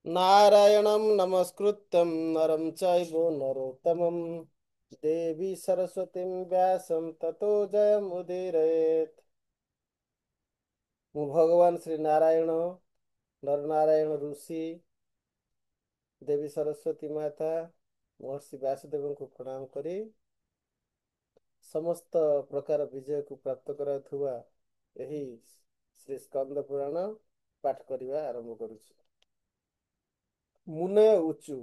नारायणं नमस्कृत्यं नरं चैव नरोत्तमं देवी सरस्वतीं व्यासं ततो जयमुदीरयेत्। ମୁଁ ଭଗବାନ ଶ୍ରୀ ନାରାୟଣ ନରନାରାୟଣ ଋଷି ଦେବୀ ସରସ୍ୱତୀ ମାତା ମହର୍ଷି ବ୍ୟାସଦେବଙ୍କୁ ପ୍ରଣାମ କରି ସମସ୍ତ ପ୍ରକାର ବିଜୟକୁ ପ୍ରାପ୍ତ କରାଉଥିବା ଏହି ଶ୍ରୀ ସ୍କନ୍ଦ ପୁରାଣ ପାଠ କରିବା ଆରମ୍ଭ କରୁଛି। मुने ऊचु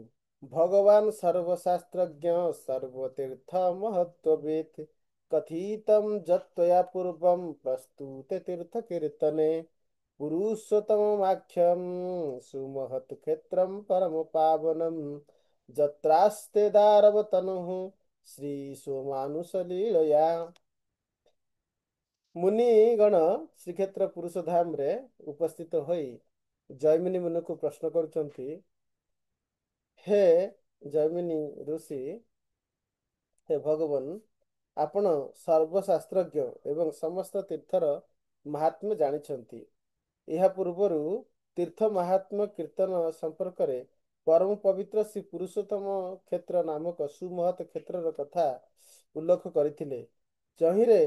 भगवान सर्वशास्त्रज्ञ सर्वतीर्थ महत्ववित् कथितं जत्वया पूर्वं प्रस्तुते तीर्थ कीर्तने पुरुषोत्तममाख्यं सुमहत् क्षेत्रं परम पावनं जत्रास्ते दारवतनुः श्री सोमानुसलीलया। मुनिगण श्रीक्षेत्र पुरुषधाम रे उपस्थित होई जैमिनी मुनि को प्रश्न करुचंती, हे जैमिनी ऋषि, हे भगवान, आपण सर्वशास्त्रज्ञ एवं समस्त तीर्थर महात्म्य जानिछंती। यह पूर्वरु तीर्थ महात्म्य कीर्तन संपर्क रे परम पवित्र श्री पुरुषोत्तम क्षेत्र नामक सुमहत क्षेत्रर कथा उल्लेख करथिले, जहिरे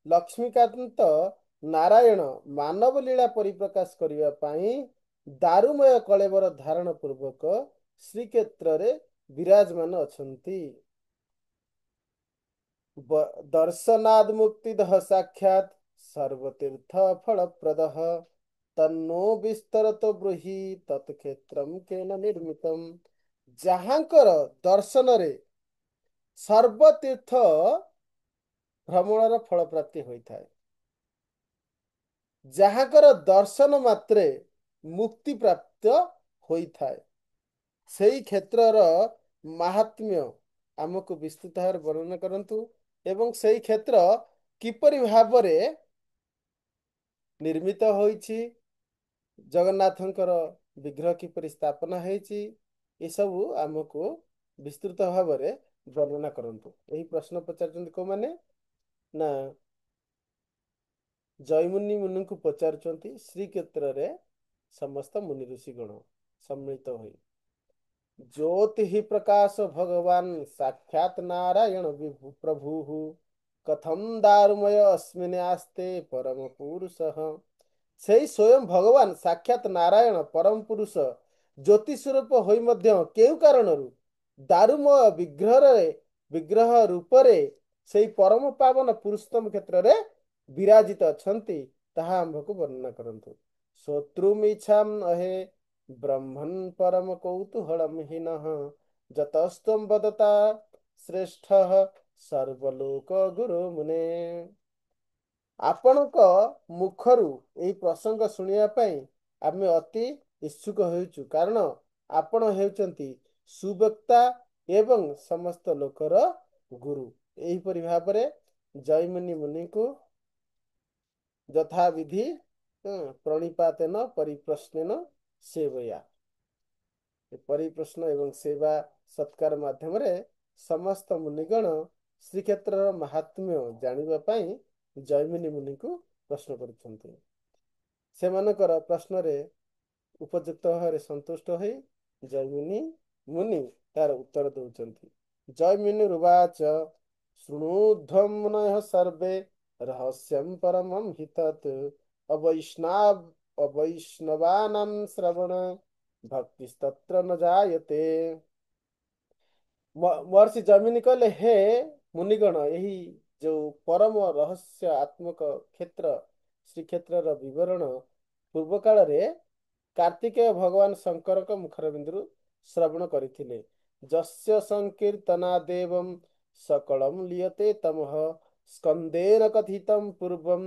लक्ष्मीकांत नारायण मानव लीला परिप्रकाश करिवा पाई दारुमय कलेवर धारण पूर्वक श्रीक्षेत्र रे विराजमान अछंती। दर्शनाद मुक्तिदः साक्षात् सर्वतीर्थ फलप्रदः तन्नो विस्तरतो ब्रूहि तत्क्षेत्रं केन निर्मितम्। जहाँकर दर्शन रे सर्वतीर्थ भ्रमणर फल प्राप्ति होता है, जहाँकर दर्शन मात्रे मुक्ति प्राप्त होता है, सेई क्षेत्रर महात्म्य आमको विस्तृत भाव वर्णन करंतु एवं सेई क्षेत्र किपरि भावरे निर्मित होइछि, जगन्नाथंकर विग्रह किपरि स्थापना होइछि, ये सब आमको विस्तृत भाव में वर्णना करंतु। यही प्रश्न पचार को माने ना जयमुनि मुनि को पचारुचंती श्रीक्षेत्र रे समस्त मुनि ऋषि गण सम्मिलित होई ज्योति प्रकाश भगवान साक्षात नारायण विभु प्रभु कथम दारुमय अस्मिन् आस्ते परम पुरुष। से स्वयं भगवान साक्षात नारायण परम पुरुष ज्योति स्वरूप होई मध्य केउ कारणरु दारुमय विग्रह रूपरे से परम पावन पुरुषोत्तम क्षेत्र रे विराजित अछंती, ताहा आम्भको वर्णना करंतु। शत्रुमिच्छाम अहे ब्रह्मन् परम कौतूहलम हीनः जतस्त्वं वदता श्रेष्ठः सर्वलोक गुरु मुने। आपणक मुखरु एही प्रसंग शुणिया पई आमे अति इच्छुक होइछु, कारण आपण हेउचंती सुवक्ता एवं समस्त लोकर गुरु। एही परि भाबरे जयमुनि मुनि को यथा विधि प्रणिपातेन परिप्रश्नेन सेवया, परिप्रश्न एवं सेवा सत्कार माध्यम रे समस्त मुनिगण श्रीक्षेत्र महात्म्य जानिबा पई जयमुनि मुनि को प्रश्न करुछंती। सेमानकर प्रश्न रे उपयुक्त भाव संतुष्ट हो जयमुनि मुनि तार उत्तर दौचंती। जयमुनि रुवाच शृणुध्वं मुनयः सर्वे रहस्यं परमं हि तत् अवैष्णवानां श्रवण भक्तिस्तत्र न जायते। महर्षि जयमुनि कहले, हे मुनिगण, यही जो परम रहस्य आत्मक क्षेत्र श्रीक्षेत्र विवरण पूर्व काल रे कार्तिकेय भगवान शंकर मुखर बिंदु श्रवण करथिले। जस्य संकीर्तना देवं सकलम लियते तमः स्कंदेन कथितं पूर्वं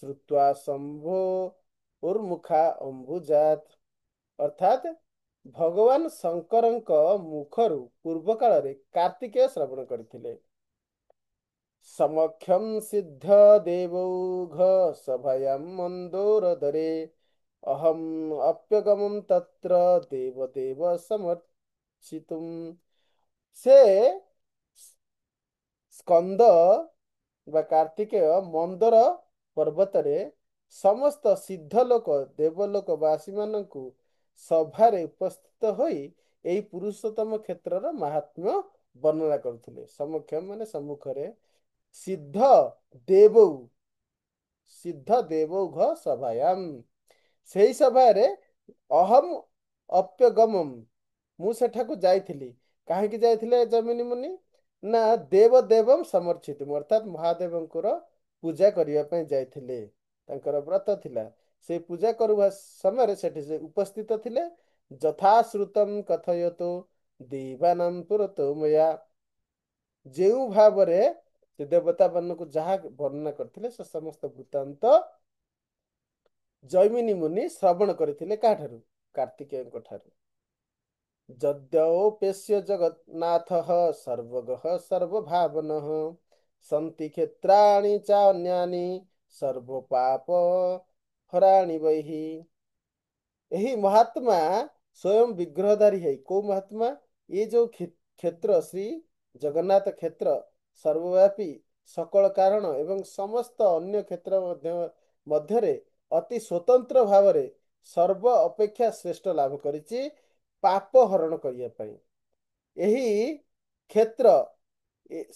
श्रुत्वा शंभो उर्मुखा अंबुजात। अर्थात भगवान शंकरଙ୍କ मुखरु पूर्व काल रे कार्तिकेय श्रवण करथिले। समक्षम सिद्ध देवौघ सभयां मंदोरधरे अहम अप्यगमं तत्र देवदेव समर्चितुम। से स्कंद बा कार्तिकेय मंदर पर्वत रे समस्त सिद्ध लोक देवलोक वासी मानकु ସଭାରେ ଉପସ୍ଥିତ ହୋଇ ଏହି ପୁରୁଷୋତ୍ତମ କ୍ଷେତ୍ରର ମାହାତ୍ମ୍ୟ ବର୍ଣ୍ଣନା କରୁଥିଲେ। ସମକ୍ଷମ ମାନେ ସମ୍ମୁଖରେ ସିଦ୍ଧ ଦେବୌ ସିଦ୍ଧ ଦେବୌଘ ସଭାୟାମ୍, ସେଇ ସଭାରେ ଅହମ୍ ଅପ୍ୟଗମମ୍, ମୁଁ ସେଠାକୁ ଯାଇଥିଲି। କାହିଁକି ଯାଇଥିଲେ ଜମିନି ମୁନି? ନା ଦେବ ଦେବମ୍ ସମର୍ଚିତ, ଅର୍ଥାତ୍ ମହାଦେବଙ୍କର ପୂଜା କରିବା ପାଇଁ ଯାଇଥିଲେ। ତାଙ୍କର ବ୍ରତ ଥିଲା, ସେ ପୂଜା କରିବା ସମୟରେ ସେଠି ସେ ଉପସ୍ଥିତ ଥିଲେ। ଯଥାଶ୍ରୁତମ୍ କଥୟତୁ ଦେବାନାଂ ପୁରତୋ ମୟା, ଯେଉଁ ଭାବରେ ସେ ଦେବତା ମାନଙ୍କୁ ଯାହା ବର୍ଣ୍ଣନା କରିଥିଲେ ସେ ସମସ୍ତ ବୃତ୍ତାନ୍ତ ଜୈମିନୀ ମୁନି ଶ୍ରବଣ କରିଥିଲେ। କାହାଠାରୁ? କାର୍ତ୍ତିକେୟଙ୍କ ଠାରୁ। ଯଦ୍ୟପେଶ୍ୟ ଜଗନ୍ନାଥଃ ସର୍ବଗଃ ସର୍ବଭାବନଃ ସନ୍ତି କ୍ଷେତ୍ରାଣି ଚାନ୍ୟାନି ସର୍ବପାପ ହରାଣୀ ବୈହି, ଏହି ମହାତ୍ମା ସ୍ୱୟଂ ବିଗ୍ରହଧାରୀ ହେଇ, କୋଉ ମହାତ୍ମା? ଏ ଯୋଉ କ୍ଷେତ୍ର ଶ୍ରୀ ଜଗନ୍ନାଥ କ୍ଷେତ୍ର ସର୍ବବ୍ୟାପୀ, ସକଳ କାରଣ ଏବଂ ସମସ୍ତ ଅନ୍ୟ କ୍ଷେତ୍ର ମଧ୍ୟରେ ଅତି ସ୍ୱତନ୍ତ୍ର ଭାବରେ ସର୍ବ ଅପେକ୍ଷା ଶ୍ରେଷ୍ଠ ଲାଭ କରିଛି ପାପ ହରଣ କରିବା ପାଇଁ। ଏହି କ୍ଷେତ୍ର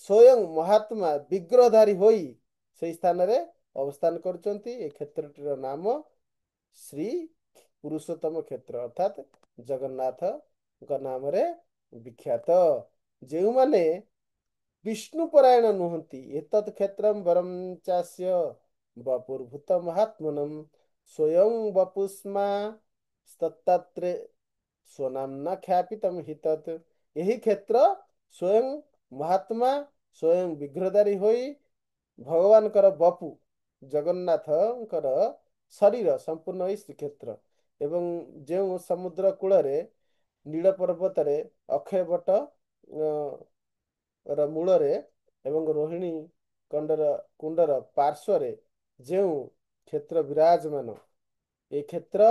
ସ୍ୱୟଂ ମହାତ୍ମା ବିଗ୍ରହଧାରୀ ହୋଇ ସେଇ ସ୍ଥାନରେ ଅବସ୍ଥାନ କରୁଛନ୍ତି। ଏ କ୍ଷେତ୍ରଟିର ନାମ ଶ୍ରୀ ପୁରୁଷୋତ୍ତମ କ୍ଷେତ୍ର, ଅର୍ଥାତ୍ ଜଗନ୍ନାଥଙ୍କ ନାମରେ ବିଖ୍ୟାତ। ଯେଉଁମାନେ ବିଷ୍ଣୁ ପରାୟଣ ନୁହନ୍ତି, ଏତତ୍ କ୍ଷେତ୍ରମ୍ ବରଂ ଚାସ୍ୟ ବପୁର୍ଭୂତ ମହାତ୍ମନମ୍ ସ୍ୱୟଂ ବପୁଷ୍ମା ସ୍ତତ୍ତାତ୍ରେ ସ୍ୱନାମ୍ନା ଖ୍ୟାପିତମ୍ ହିତତ୍, ଏହି କ୍ଷେତ୍ର ସ୍ୱୟଂ ମହାତ୍ମା ସ୍ୱୟଂ ବିଗ୍ରହଧାରୀ ହୋଇ ଭଗବାନଙ୍କର ବପୁ ଜଗନ୍ନାଥଙ୍କର ଶରୀର ସମ୍ପୂର୍ଣ୍ଣ ଏହି ଶ୍ରୀକ୍ଷେତ୍ର, ଏବଂ ଯେଉଁ ସମୁଦ୍ର କୂଳରେ ନୀଳ ପର୍ବତରେ ଅକ୍ଷୟ ବଟ ର ମୂଳରେ ଏବଂ ରୋହିଣୀ କୁଣ୍ଡର ପାର୍ଶ୍ୱରେ ଯେଉଁ କ୍ଷେତ୍ର ବିରାଜମାନ, ଏ କ୍ଷେତ୍ର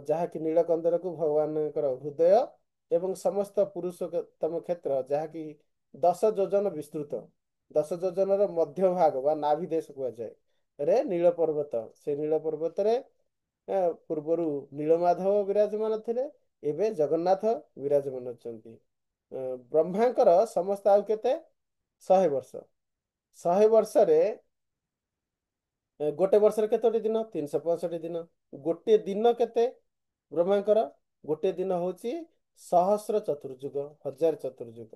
ଯାହାକି ନୀଳକନ୍ଦରକୁ ଭଗବାନଙ୍କର ହୃଦୟ ଏବଂ ସମସ୍ତ ପୁରୁଷୋତ୍ତମ କ୍ଷେତ୍ର ଯାହାକି 10 ଯୋଜନ ବିସ୍ତୃତ, 10 ଯୋଜନର ମଧ୍ୟ ଭାଗ ବା ନାଭି ଦେଶ କୁହାଯାଏ ରେ ନୀଳ ପର୍ବତ, ସେ ନୀଳ ପର୍ବତରେ ପୂର୍ବରୁ ନୀଳମାଧବ ବିରାଜମାନ ଥିଲେ, ଏବେ ଜଗନ୍ନାଥ ବିରାଜମାନ ଅଛନ୍ତି। ବ୍ରହ୍ମାଙ୍କର ସମସ୍ତ ଆଉ କେତେ? 100 ବର୍ଷ। 100 ବର୍ଷରେ ଗୋଟେ ବର୍ଷରେ କେତୋଟି ଦିନ? 365 ଦିନ। ଗୋଟିଏ ଦିନ କେତେ ବ୍ରହ୍ମାଙ୍କର? ଗୋଟିଏ ଦିନ ହଉଛି 1000 ଚତୁର୍ଯୁଗ, 1000 ଚତୁର୍ଯୁଗ।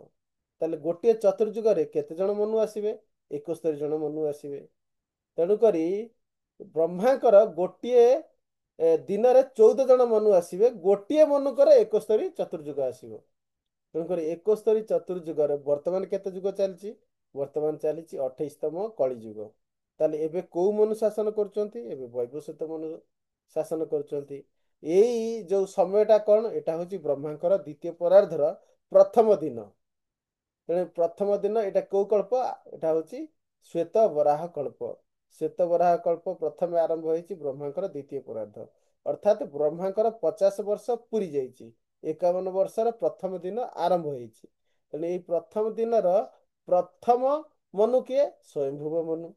ତାହେଲେ ଗୋଟିଏ ଚତୁର୍ଯୁଗରେ କେତେ ଜଣ ମନୁ ଆସିବେ? 71 ଜଣ ମନୁ ଆସିବେ। ତେଣୁକରି ବ୍ରହ୍ମାଙ୍କର ଗୋଟିଏ ଦିନରେ 14 ଜଣ ମନୁ ଆସିବେ, ଗୋଟିଏ ମନୁକର 71 ଚତୁର୍ଯୁଗ ଆସିବ। ତେଣୁକରି 71 ଚତୁର୍ଯୁଗରେ ବର୍ତ୍ତମାନ କେତେ ଯୁଗ ଚାଲିଛି? ବର୍ତ୍ତମାନ ଚାଲିଛି 28ତମ କଳିଯୁଗ। ତାହେଲେ ଏବେ କୋଉ ମନୁ ଶାସନ କରୁଛନ୍ତି? ଏବେ ବୈବସ୍ୱତ ମନୁ ଶାସନ କରୁଛନ୍ତି। ଏଇ ଯୋଉ ସମୟଟା କଣ? ଏଟା ହଉଛି ବ୍ରହ୍ମାଙ୍କର ଦ୍ୱିତୀୟ ପରାର୍ଦ୍ଧର ପ୍ରଥମ ଦିନ। ତେଣୁ ପ୍ରଥମ ଦିନ ଏଟା କୋଉ କଳ୍ପ? ଏଟା ହଉଛି ଶ୍ଵେତ ବରାହ କଳ୍ପ। ଶ୍ଵେତ ବରାହ କଳ୍ପ ପ୍ରଥମେ ଆରମ୍ଭ ହେଇଛି ବ୍ରହ୍ମାଙ୍କର ଦ୍ୱିତୀୟ ପରାର୍ଦ୍ଧ, ଅର୍ଥାତ୍ ବ୍ରହ୍ମାଙ୍କର 50 ବର୍ଷ ପୁରୀ ଯାଇଛି, 51 ବର୍ଷର ପ୍ରଥମ ଦିନ ଆରମ୍ଭ ହେଇଛି। ତେଣୁ ଏଇ ପ୍ରଥମ ଦିନର ପ୍ରଥମ ମନୁ କିଏ? ସ୍ୱୟଂଭୁବ ମନୁ।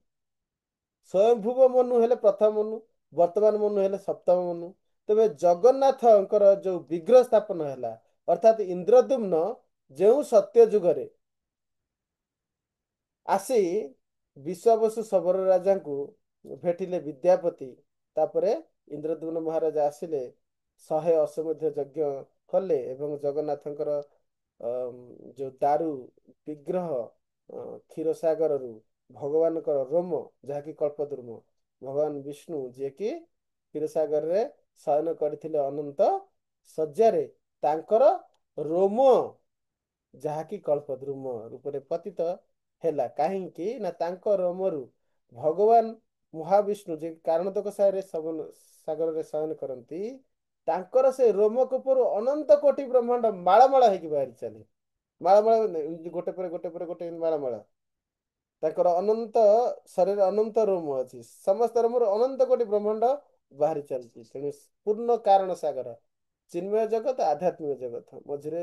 ସ୍ୱୟଂଭୁବ ମନୁ ହେଲେ ପ୍ରଥମ ମନୁ, ବର୍ତ୍ତମାନ ମନୁ ହେଲେ ସପ୍ତମ ମନୁ। ତେବେ ଜଗନ୍ନାଥଙ୍କର ଯୋଉ ବିଗ୍ରହ ସ୍ଥାପନ ହେଲା, ଅର୍ଥାତ୍ ଇନ୍ଦ୍ରଦ୍ୟୁମ୍ନ ଯେଉଁ ସତ୍ୟ ଯୁଗରେ ଆସି ବିଶ୍ୱାବସୁ ଶବର ରାଜାଙ୍କୁ ଭେଟିଲେ ବିଦ୍ୟାପତି, ତାପରେ ଇନ୍ଦ୍ରଦ୍ୟୁମ୍ନ ମହାରାଜା ଆସିଲେ, 100 ଅଶ୍ୱମେଧ ଯଜ୍ଞ କଲେ ଏବଂ ଜଗନ୍ନାଥଙ୍କର ଯୋଉ ଦାରୁ ବିଗ୍ରହ କ୍ଷୀରସାଗରରୁ ଭଗବାନଙ୍କର ରୋମ, ଯାହାକି କଳ୍ପଦ୍ରୁମ, ଭଗବାନ ବିଷ୍ଣୁ ଯିଏକି କ୍ଷୀରସାଗରରେ ଶୟନ କରିଥିଲେ ଅନନ୍ତ ଶଯ୍ୟାରେ, ତାଙ୍କର ରୋମ ଯାହାକି କଳ୍ପଦ୍ରୁମ ରୂପରେ ପତିତ ହେଲା। କାହିଁକି ନା ତାଙ୍କ ରୋମରୁ ଭଗବାନ ମହାବିଷ୍ଣୁ ଯେ କାରଣତକ ସାଗରରେ ଶୟନ କରନ୍ତି, ତାଙ୍କର ସେ ରୋମକୂପରୁ ଅନନ୍ତ କୋଟି ବ୍ରହ୍ମାଣ୍ଡ ମାଳମାଳ ହେଇକି ବାହାରି ଚାଲେ। ମାଳମାଳ ଗୋଟେ ପରେ ଗୋଟେ ପରେ ଗୋଟେ ମାଳମାଳ। ତାଙ୍କର ଅନନ୍ତ ଶରୀରରେ ଅନନ୍ତ ରୋମ ଅଛି, ସମସ୍ତ ରୋମରୁ ଅନନ୍ତ କୋଟି ବ୍ରହ୍ମାଣ୍ଡ ବାହାରି ଚାଲିଛି। ତେଣୁ ପୂର୍ଣ୍ଣ କାରଣ ସାଗର, ଚିନ୍ମୟ ଜଗତ, ଆଧ୍ୟାତ୍ମିକ ଜଗତ, ମଝିରେ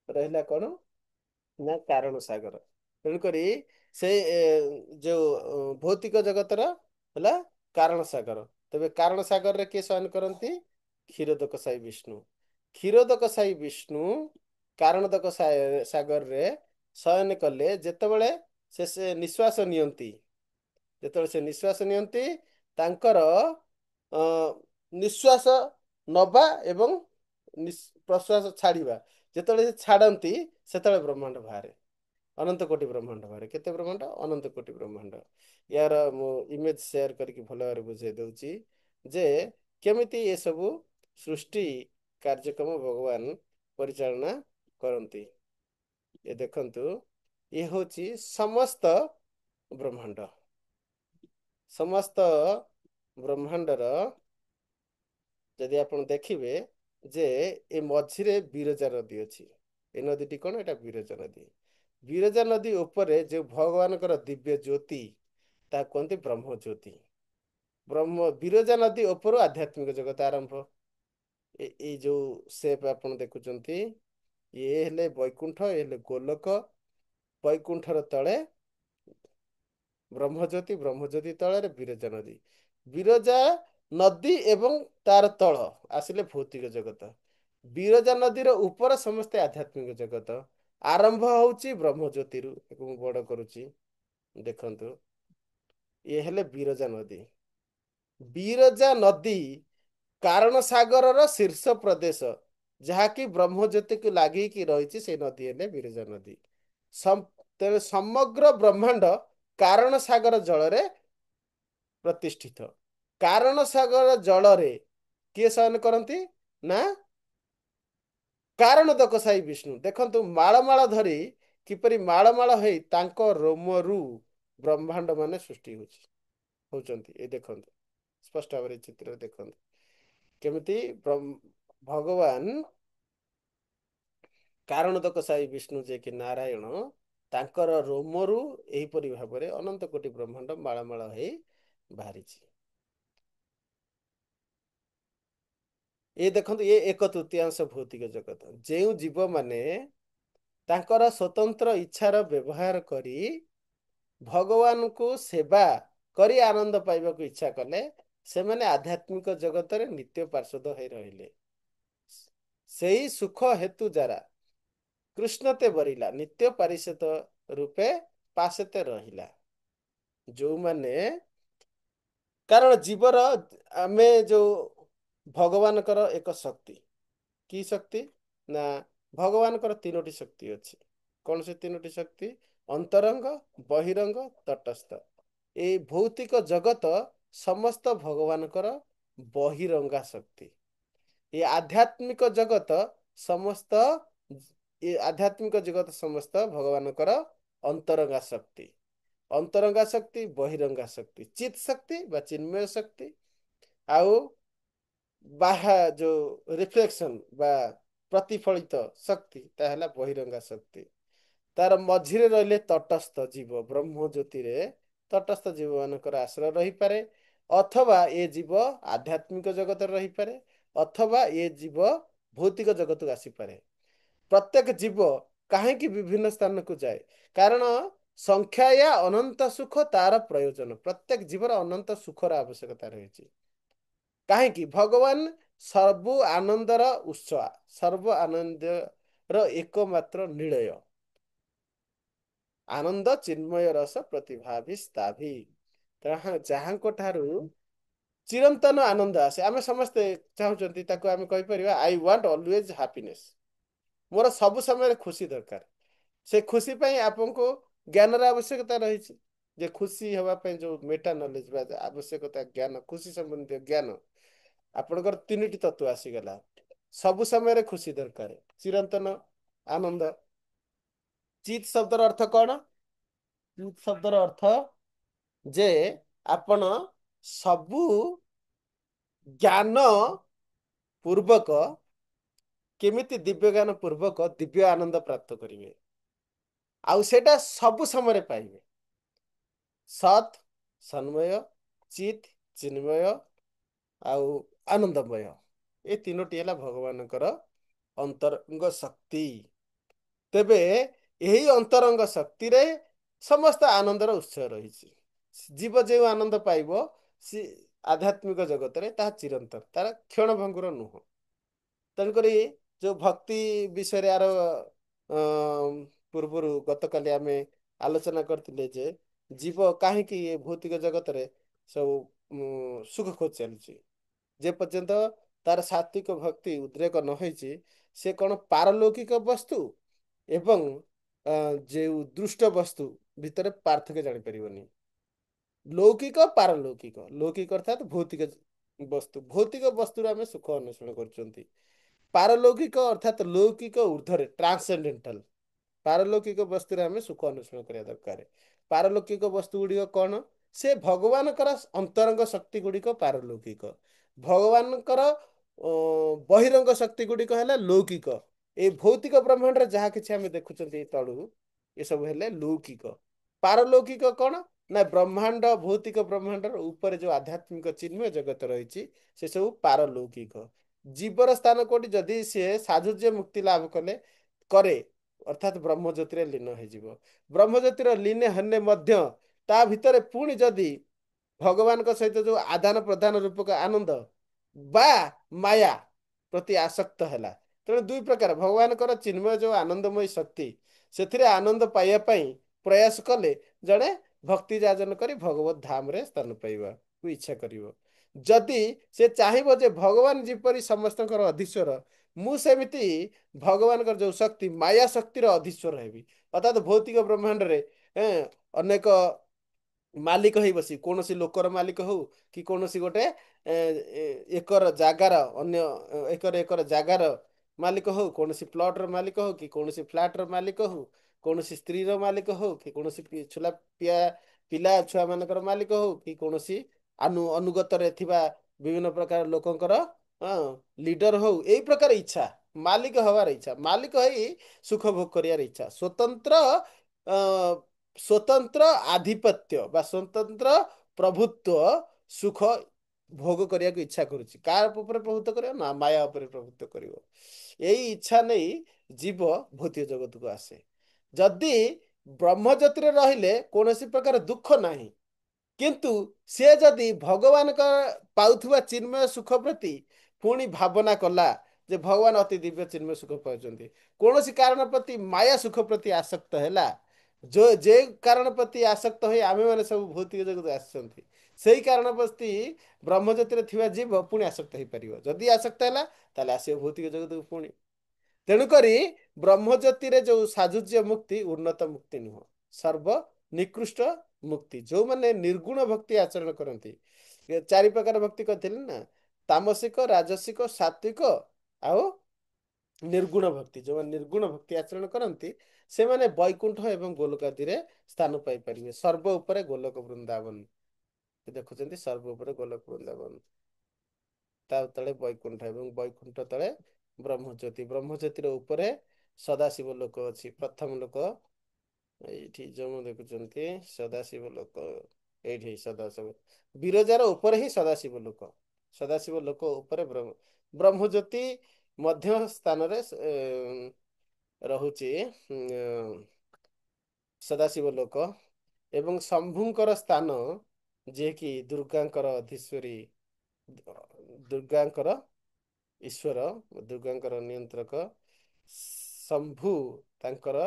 ରହିଲା କଣ? ନା କାରଣ ସାଗର। ତେଣୁକରି ସେ ଯୋଉ ଭୌତିକ ଜଗତର ହେଲା କାରଣ ସାଗର। ତେବେ କାରଣ ସାଗରରେ କିଏ ଶୟନ କରନ୍ତି? କ୍ଷୀରୋଦକ ସାଇ ବିଷ୍ଣୁ। କ୍ଷୀରୋଦକ ସାଇ ବିଷ୍ଣୁ କାରଣଦକ ସାଗରରେ ଶୟନ କଲେ ଯେତେବେଳେ ସେ ନିଶ୍ୱାସ ନିଅନ୍ତି, ଯେତେବେଳେ ସେ ନିଶ୍ୱାସ ନିଅନ୍ତି ତାଙ୍କର ନିଶ୍ୱାସ ନବା ଏବଂ ପ୍ରଶ୍ୱାସ ଛାଡ଼ିବା, ଯେତେବେଳେ ସେ ଛାଡ଼ନ୍ତି ସେତେବେଳେ ବ୍ରହ୍ମାଣ୍ଡ ବାହାରେ, ଅନନ୍ତ କୋଟି ବ୍ରହ୍ମାଣ୍ଡ ବାହାରେ। କେତେ ବ୍ରହ୍ମାଣ୍ଡ? ଅନନ୍ତ କୋଟି ବ୍ରହ୍ମାଣ୍ଡ। ୟାର ମୁଁ ଇମେଜ ସେୟାର କରିକି ଭଲ ଭାବରେ ବୁଝେଇ ଦଉଛି ଯେ କେମିତି ଏସବୁ ସୃଷ୍ଟି କାର୍ଯ୍ୟକ୍ରମ ଭଗବାନ ପରିଚାଳନା କରନ୍ତି। ଏ ଦେଖନ୍ତୁ, ଇଏ ହେଉଛି ସମସ୍ତ ବ୍ରହ୍ମାଣ୍ଡ। ସମସ୍ତ ବ୍ରହ୍ମାଣ୍ଡର ଯଦି ଆପଣ ଦେଖିବେ ଯେ ଏ ମଝିରେ ବିରଜା ନଦୀ ଅଛି। ଏ ନଦୀଟି କ'ଣ? ଏଟା ବିରଜା ନଦୀ। ବିରଜା ନଦୀ ଉପରେ ଯେଉଁ ଭଗବାନଙ୍କର ଦିବ୍ୟ ଜ୍ୟୋତି ତାହା କୁହନ୍ତି ବ୍ରହ୍ମ ଜ୍ୟୋତି। ବିରଜା ନଦୀ ଉପରୁ ଆଧ୍ୟାତ୍ମିକ ଜଗତ ଆରମ୍ଭ। ଏଇ ଯୋଉ ସେପ୍ ଆପଣ ଦେଖୁଛନ୍ତି, ଇଏ ହେଲେ ବୈକୁଣ୍ଠ, ଇଏ ହେଲେ ଗୋଲକ। ବୈକୁଣ୍ଠର ତଳେ ବ୍ରହ୍ମଜ୍ୟୋତି, ବ୍ରହ୍ମଜ୍ୟୋତି ତଳରେ ବିରଜା ନଦୀ। ବିରଜା ନଦୀ ଏବଂ ତାର ତଳ ଆସିଲେ ଭୌତିକ ଜଗତ। ବିରଜା ନଦୀର ଉପର ସମସ୍ତେ ଆଧ୍ୟାତ୍ମିକ ଜଗତ। ଆରମ୍ଭ ହଉଛି ବ୍ରହ୍ମଜ୍ୟୋତିରୁ। ମୁଁ ବଡ଼ କରୁଛି, ଦେଖନ୍ତୁ, ଇଏ ହେଲେ ବିରଜା ନଦୀ। ବିରଜା ନଦୀ କାରଣ ସାଗରର ଶୀର୍ଷ ପ୍ରଦେଶ, ଯାହାକି ବ୍ରହ୍ମଜ୍ୟୋତିକୁ ଲାଗିକି ରହିଛି, ସେ ନଦୀ ହେଲେ ବିରଜା ନଦୀ। ତେଣୁ ସମଗ୍ର ବ୍ରହ୍ମାଣ୍ଡ କାରଣ ସାଗର ଜଳରେ ପ୍ରତିଷ୍ଠିତ। କାରଣ ସାଗର ଜଳରେ କିଏ ଶୟନ କରନ୍ତି? ନା କାରଣଦକ ସାଇ ବିଷ୍ଣୁ। ଦେଖନ୍ତୁ, ମାଳ ମାଳ ଧରି କିପରି ମାଳ ମାଳ ହେଇ ତାଙ୍କ ରୋମରୁ ବ୍ରହ୍ମାଣ୍ଡ ମାନେ ସୃଷ୍ଟି ହଉଛନ୍ତି। ଏ ଦେଖନ୍ତୁ, ସ୍ପଷ୍ଟ ଭାବରେ ଚିତ୍ରରେ ଦେଖନ୍ତୁ କେମିତି ଭଗବାନ କାରଣଦକ ସାଇ ବିଷ୍ଣୁ ଯେ କି ନାରାୟଣ, ତାଙ୍କର ରୋମରୁ ଏହିପରି ଭାବରେ ଅନନ୍ତ କୋଟି ବ୍ରହ୍ମାଣ୍ଡ ମାଳମାଳ ହେଇ ବାହାରିଛି। ଏ ଦେଖନ୍ତୁ, ଏ 1/3 ଭୌତିକ ଜଗତ। ଯେଉଁ ଜୀବମାନେ ତାଙ୍କର ସ୍ୱତନ୍ତ୍ର ଇଚ୍ଛାର ବ୍ୟବହାର କରି ଭଗବାନଙ୍କୁ ସେବା କରି ଆନନ୍ଦ ପାଇବାକୁ ଇଚ୍ଛା କଲେ, ସେମାନେ ଆଧ୍ୟାତ୍ମିକ ଜଗତରେ ନିତ୍ୟ ପାର୍ଷଦ ହୋଇ ରହିଲେ। ସେଇ ସୁଖ ହେତୁ ଯାରା କୃଷ୍ଣତେ ବରିଲା, ନିତ୍ୟ ପାରିଷଦ ରୂପେ ପାଶେତେ ରହିଲା। ଯୋଉମାନେ, କାରଣ ଜୀବର, ଆମେ ଯୋଉ ଭଗବାନଙ୍କର ଏକ ଶକ୍ତି। କି ଶକ୍ତି? ନା ଭଗବାନଙ୍କର 3ଟି ଶକ୍ତି ଅଛି। କ'ଣ ସେ 3ଟି ଶକ୍ତି? ଅନ୍ତରଙ୍ଗ, ବହିରଙ୍ଗ, ତଟସ୍ଥ। এই ଭୌତିକ ଜଗତ ସମସ୍ତ ଭଗବାନଙ୍କର ବହିରଙ୍ଗା ଶକ୍ତି। ଏ ଆଧ୍ୟାତ୍ମିକ ଜଗତ ସମସ୍ତ ଆଧ୍ୟାତ୍ମିକ ଜଗତ ସମସ୍ତ ଭଗବାନଙ୍କର ଅନ୍ତରଙ୍ଗା ଶକ୍ତି। ଅନ୍ତରଙ୍ଗା ଶକ୍ତି, ବହିରଙ୍ଗା ଶକ୍ତି, ଚିତ୍ ଶକ୍ତି ବା ଚିନ୍ମୟ ଶକ୍ତି, ଆଉ ବାହା ଯୋଉ ରିଫ୍ଲେକ୍ସନ ବା ପ୍ରତିଫଳିତ ଶକ୍ତି, ତାହା ହେଲା ବହିରଙ୍ଗା ଶକ୍ତି। ତାର ମଝିରେ ରହିଲେ ତଟସ୍ଥ ଜୀବ। ବ୍ରହ୍ମ ଜ୍ୟୋତିରେ ତଟସ୍ଥ ଜୀବ ମାନଙ୍କର ଆଶ୍ରୟ ରହିପାରେ, ଅଥବା ଏ ଜୀବ ଆଧ୍ୟାତ୍ମିକ ଜଗତରେ ରହିପାରେ, ଅଥବା ଏ ଜୀବ ଭୌତିକ ଜଗତକୁ ଆସିପାରେ। ପ୍ରତ୍ୟେକ ଜୀବ କାହିଁକି ବିଭିନ୍ନ ସ୍ଥାନକୁ ଯାଏ? କାରଣ ସଂଖ୍ୟା ଅନନ୍ତ ସୁଖ ତାର ପ୍ରୟୋଜନ। ପ୍ରତ୍ୟେକ ଜୀବର ଅନନ୍ତ ସୁଖର ଆବଶ୍ୟକତା ରହିଛି। କାହିଁକି? ଭଗବାନ ସର୍ବ ଆନନ୍ଦର ଉତ୍ସ, ସର୍ବ ଆନନ୍ଦର ଏକମାତ୍ର ନିଳୟ। ଆନନ୍ଦ ଚିନ୍ମୟ ରସ ପ୍ରତିଭାଭିସ୍ତାଭି। ଯାହାଙ୍କ ଠାରୁ ଚିରନ୍ତନ ଆନନ୍ଦ ଆସେ। ଆମେ ସମସ୍ତେ ଚାହୁଁଛନ୍ତି, ତାକୁ ଆମେ କହିପାରିବା, ଆଇ ୱାଣ୍ଟ ଅଲୱେଜ ହାପିନେସ୍। ମୋର ସବୁ ସମୟରେ ଖୁସି ଦରକାର। ସେ ଖୁସି ପାଇଁ ଆପଣଙ୍କୁ ଜ୍ଞାନର ଆବଶ୍ୟକତା ରହିଛି। ଯେ ଖୁସି ହେବା ପାଇଁ ଯୋଉ ମେଟା ନଲେଜ ବା ଆବଶ୍ୟକତା ଜ୍ଞାନ, ଖୁସି ସମ୍ବନ୍ଧୀୟ ଜ୍ଞାନ, ଆପଣଙ୍କର 3ଟି ତତ୍ତ୍ୱ ଆସିଗଲା। ସବୁ ସମୟରେ ଖୁସି ଦରକାର, ଚିରନ୍ତନ ଆନନ୍ଦ। ଚିତ୍ ଶବ୍ଦର ଅର୍ଥ କ'ଣ? ଚିତ୍ ଶବ୍ଦର ଅର୍ଥ ଯେ ଆପଣ ସବୁ ଜ୍ଞାନ ପୂର୍ବକ କେମିତି ଦିବ୍ୟ ଜ୍ଞାନ ପୂର୍ବକ ଦିବ୍ୟ ଆନନ୍ଦ ପ୍ରାପ୍ତ କରିବେ, ଆଉ ସେଇଟା ସବୁ ସମୟରେ ପାଇବେ। ସତ୍ ସନ୍ମୟ, ଚିତ୍ ଚିନ୍ମୟ, ଆଉ ଆନନ୍ଦମୟ। ଏ 3ଟି ହେଲା ଭଗବାନଙ୍କର ଅନ୍ତରଙ୍ଗ ଶକ୍ତି। ତେବେ ଏହି ଅନ୍ତରଙ୍ଗ ଶକ୍ତିରେ ସମସ୍ତ ଆନନ୍ଦର ଉତ୍ସ ରହିଛି। ଜୀବ ଯେଉଁ ଆନନ୍ଦ ପାଇବ, ଆଧ୍ୟାତ୍ମିକ ଜଗତରେ ତାହା ଚିରନ୍ତନ, ତାର କ୍ଷଣଭଙ୍ଗୁର ନୁହଁ। ତେଣୁକରି ଯୋଉ ଭକ୍ତି ବିଷୟରେ ଆର ପୂର୍ବରୁ ଗତକାଲି ଆମେ ଆଲୋଚନା କରିଥିଲେ ଯେ ଜୀବ କାହିଁକି ଏ ଭୌତିକ ଜଗତରେ ସବୁ ସୁଖ ଖୋଜି ଚାଲିଛି, ଯେ ପର୍ଯ୍ୟନ୍ତ ତାର ସାତ୍ଵିକ ଭକ୍ତି ଉଦ୍ରେକ ନ ହେଇଛି, ସେ କଣ ପାରଲୌକିକ ବସ୍ତୁ ଏବଂ ଯେଉଁ ଦୃଷ୍ଟ ବସ୍ତୁ ଭିତରେ ପାର୍ଥକ୍ୟ ଜାଣିପାରିବନି। ଲୌକିକ ପାରଲୌକିକ, ଲୌକିକ ଅର୍ଥାତ୍ ଭୌତିକ ବସ୍ତୁ, ଭୌତିକ ବସ୍ତୁରେ ଆମେ ସୁଖ ଅନ୍ୱେଷଣ କରୁଛନ୍ତି। ପାରଲୌକିକ ଅର୍ଥାତ୍ ଲୌକିକ ଉର୍ଦ୍ଧ୍ୱରେ, ଟ୍ରାନ୍ସେଣ୍ଡେଣ୍ଟାଲ, ପାରଲୌକିକ ବସ୍ତୁରେ ଆମେ ସୁଖ ଅନ୍ୱେଷଣ କରିବା ଦରକାର। ପାରଲୌକିକ ବସ୍ତୁ ଗୁଡ଼ିକ କଣ? ସେ ଭଗବାନଙ୍କର ଅନ୍ତରଙ୍ଗ ଶକ୍ତି ଗୁଡ଼ିକ ପାରଲୌକିକ, ଭଗବାନଙ୍କର ବହିରଙ୍ଗ ଶକ୍ତି ଗୁଡ଼ିକ ହେଲା ଲୌକିକ। ଏଇ ଭୌତିକ ବ୍ରହ୍ମାଣ୍ଡରେ ଯାହା କିଛି ଆମେ ଦେଖୁଛନ୍ତି ତଳୁ, ଏସବୁ ହେଲେ ଲୌକିକ। ପାରଲୌକିକ କଣ? ନା ବ୍ରହ୍ମାଣ୍ଡ, ଭୌତିକ ବ୍ରହ୍ମାଣ୍ଡର ଉପରେ ଯୋଉ ଆଧ୍ୟାତ୍ମିକ ଚିନ୍ମୟ ଜଗତ ରହିଛି, ସେ ସବୁ ପାରଲୌକିକ। ଜୀବର ସ୍ଥାନ କୋଉଠି? ଯଦି ସିଏ ସାଧୁର୍ଯ୍ୟ ମୁକ୍ତି ଲାଭ କରେ, ଅର୍ଥାତ୍ ବ୍ରହ୍ମଜ୍ୟୋତିରେ ଲୀନ ହେଇଯିବ। ବ୍ରହ୍ମଜ୍ୟୋତିର ଲୀନ ହେଲେ ମଧ୍ୟ ତା ଭିତରେ ପୁଣି ଯଦି ଭଗବାନଙ୍କ ସହିତ ଯୋଉ ଆଦାନ ପ୍ରଦାନ ରୂପକ ଆନନ୍ଦ ବା ମାୟା ପ୍ରତି ଆସକ୍ତ ହେଲା, ତେଣୁ ଦୁଇ ପ୍ରକାର ଭଗବାନଙ୍କର ଚିନ୍ମୟ ଯୋଉ ଆନନ୍ଦମୟୀ ଶକ୍ତି, ସେଥିରେ ଆନନ୍ଦ ପାଇବା ପାଇଁ ପ୍ରୟାସ କଲେ ଜଣେ ଭକ୍ତି ଯାଜନ କରି ଭଗବତ ଧାମରେ ସ୍ଥାନ ପାଇବାକୁ ଇଚ୍ଛା କରିବ। ଯଦି ସେ ଚାହିଁବ ଯେ ଭଗବାନ ଯେପରି ସମସ୍ତଙ୍କର ଅଧୀଶ୍ୱର, ମୁଁ ସେମିତି ଭଗବାନଙ୍କର ଯୋଉ ଶକ୍ତି ମାୟା ଶକ୍ତିର ଅଧୀଶ୍ୱର ହେବି, ଅର୍ଥାତ୍ ଭୌତିକ ବ୍ରହ୍ମାଣ୍ଡରେ ଅନେକ ମାଲିକ ହେଇ ବସି, କୌଣସି ଲୋକର ମାଲିକ ହଉ କି କୌଣସି ଗୋଟେ ଏକର ଜାଗାର, ଅନ୍ୟ ଏକର ଏକର ଜାଗାର ମାଲିକ ହଉ, କୌଣସି ପ୍ଲଟର ମାଲିକ ହଉ କି କୌଣସି ଫ୍ଲାଟର ମାଲିକ ହଉ, କୌଣସି ସ୍ତ୍ରୀର ମାଲିକ ହଉ କି କୌଣସି ଛୁଲା ପିଲା ଛୁଆ ମାନଙ୍କର ମାଲିକ ହଉ କି କୌଣସି ଅନୁଗତରେ ଥିବା ବିଭିନ୍ନ ପ୍ରକାର ଲୋକଙ୍କର ଲିଡର ହଉ, ଏଇ ପ୍ରକାର ଇଚ୍ଛା, ମାଲିକ ହବାର ଇଚ୍ଛା, ମାଲିକ ହେଇ ସୁଖ ଭୋଗ କରିବାର ଇଚ୍ଛା, ସ୍ୱତନ୍ତ୍ର ଆଧିପତ୍ୟ ବା ସ୍ୱତନ୍ତ୍ର ପ୍ରଭୁତ୍ୱ ସୁଖ ଭୋଗ କରିବାକୁ ଇଚ୍ଛା କରୁଛି। କାହା ଉପରେ ପ୍ରଭୁତ୍ୱ କରିବ? ନା ମାୟା ଉପରେ ପ୍ରଭୁତ୍ୱ କରିବ। ଏଇ ଇଚ୍ଛା ନେଇ ଜୀବ ଭୌତିକ ଜଗତକୁ ଆସେ। ଯଦି ବ୍ରହ୍ମଜ୍ୟୋତିରେ ରହିଲେ କୌଣସି ପ୍ରକାର ଦୁଃଖ ନାହିଁ, କିନ୍ତୁ ସେ ଯଦି ଭଗବାନଙ୍କ ପାଉଥିବା ଚିନ୍ମୟ ସୁଖ ପ୍ରତି ପୁଣି ଭାବନା କଲା ଯେ ଭଗବାନ ଅତି ଦିବ୍ୟ ଚିନ୍ମୟ ସୁଖ ପାଉଛନ୍ତି, କୌଣସି କାରଣ ପ୍ରତି ମାୟା ସୁଖ ପ୍ରତି ଆସକ୍ତ ହେଲା, ଯେ କାରଣ ପ୍ରତି ଆସକ୍ତ ହୋଇ ଆମେମାନେ ସବୁ ଭୌତିକ ଜଗତକୁ ଆସିଛନ୍ତି, ସେଇ କାରଣ ପ୍ରତି ବ୍ରହ୍ମଜ୍ୟୋତିରେ ଥିବା ଜୀବ ପୁଣି ଆସକ୍ତ ହେଇପାରିବ। ଯଦି ଆସକ୍ତ ହେଲା, ତାହେଲେ ଆସିବ ଭୌତିକ ଜଗତକୁ ପୁଣି। ତେଣୁକରି ବ୍ରହ୍ମଜ୍ୟୋତିରେ ଯୋଉ ସାଜୁଜ୍ୟ ମୁକ୍ତି ଉନ୍ନତ ମୁକ୍ତି ନୁହଁ, ସର୍ବ ନିକୃଷ୍ଟ ମୁକ୍ତି। ଯୋଉମାନେ ନିର୍ଗୁଣ ଭକ୍ତି ଆଚରଣ କରନ୍ତି, ଚାରି ପ୍ରକାର ଭକ୍ତି କରିଥିଲେ ନା, ତାମସିକ, ରାଜସିକ, ସାତ୍ଵିକ ଆଉ ନିର୍ଗୁଣ ଭକ୍ତି। ଯୋଉମାନେ ନିର୍ଗୁଣ ଭକ୍ତି ଆଚରଣ କରନ୍ତି, ସେମାନେ ବୈକୁଣ୍ଠ ଏବଂ ଗୋଲୋକାଦିରେ ସ୍ଥାନ ପାଇପାରିବେ। ସର୍ବ ଉପରେ ଗୋଲୋକ ବୃନ୍ଦାବନ ଦେଖୁଛନ୍ତି, ସର୍ବ ଉପରେ ଗୋଲୋକ ବୃନ୍ଦାବନ, ତା ତଳେ ବୈକୁଣ୍ଠ ଏବଂ ବୈକୁଣ୍ଠ ତଳେ ବ୍ରହ୍ମଜ୍ୟୋତି, ବ୍ରହ୍ମଜ୍ୟୋତିର ଉପରେ ସଦାଶିବ ଲୋକ ଅଛି। ପ୍ରଥମ ଲୋକ ଏଇଠି ଯୋଉ ଦେଖୁଛନ୍ତି ସଦାଶିବ ଲୋକ, ଏଇଠି ସଦାଶିବ, ବିରଜାର ଉପରେ ହିଁ ସଦାଶିବ ଲୋକ, ସଦାଶିବ ଲୋକ ଉପରେ ବ୍ରହ୍ମଜ୍ୟୋତି ମଧ୍ୟ ସ୍ଥାନରେ ରହୁଛି ସଦାଶିବ ଲୋକ। ଏବଂ ଶମ୍ଭୁଙ୍କର ସ୍ଥାନ, ଯିଏକି ଦୁର୍ଗାଙ୍କର ଅଧୀଶ୍ୱରୀ, ଦୁର୍ଗାଙ୍କର ଈଶ୍ୱର, ଦୁର୍ଗାଙ୍କର ନିୟନ୍ତ୍ରକ ଶମ୍ଭୁ, ତାଙ୍କର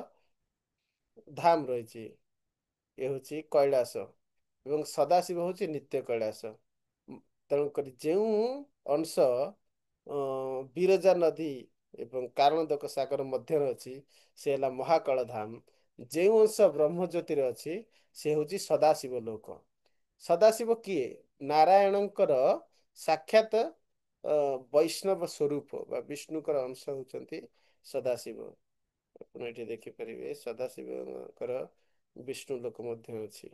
ଧାମ ରହିଛି, ଏ ହଉଛି କୈଳାସ ଏବଂ ସଦାଶିବ ହଉଛି ନିତ୍ୟ କୈଳାସ। ତେଣୁକରି ଯେଉଁ ଅଂଶ ବିରଜା ନଦୀ ଏବଂ କାରଣଦକ ସାଗର ମଧ୍ୟରେ ଅଛି, ସେ ହେଲା ମହାକାଳ ଧାମ। ଯେଉଁ ଅଂଶ ବ୍ରହ୍ମଜ୍ୟୋତିରେ ଅଛି, ସେ ହଉଛି ସଦାଶିବ ଲୋକ। ସଦାଶିବ କିଏ? ନାରାୟଣଙ୍କର ସାକ୍ଷାତ ବୈଷ୍ଣବ ସ୍ୱରୂପ ବା ବିଷ୍ଣୁଙ୍କର ଅଂଶ ହଉଛନ୍ତି ସଦାଶିବ। ଆପଣ ଏଠି ଦେଖିପାରିବେ ସଦାଶିବଙ୍କର ବିଷ୍ଣୁ ଲୋକ ମଧ୍ୟ ଅଛି।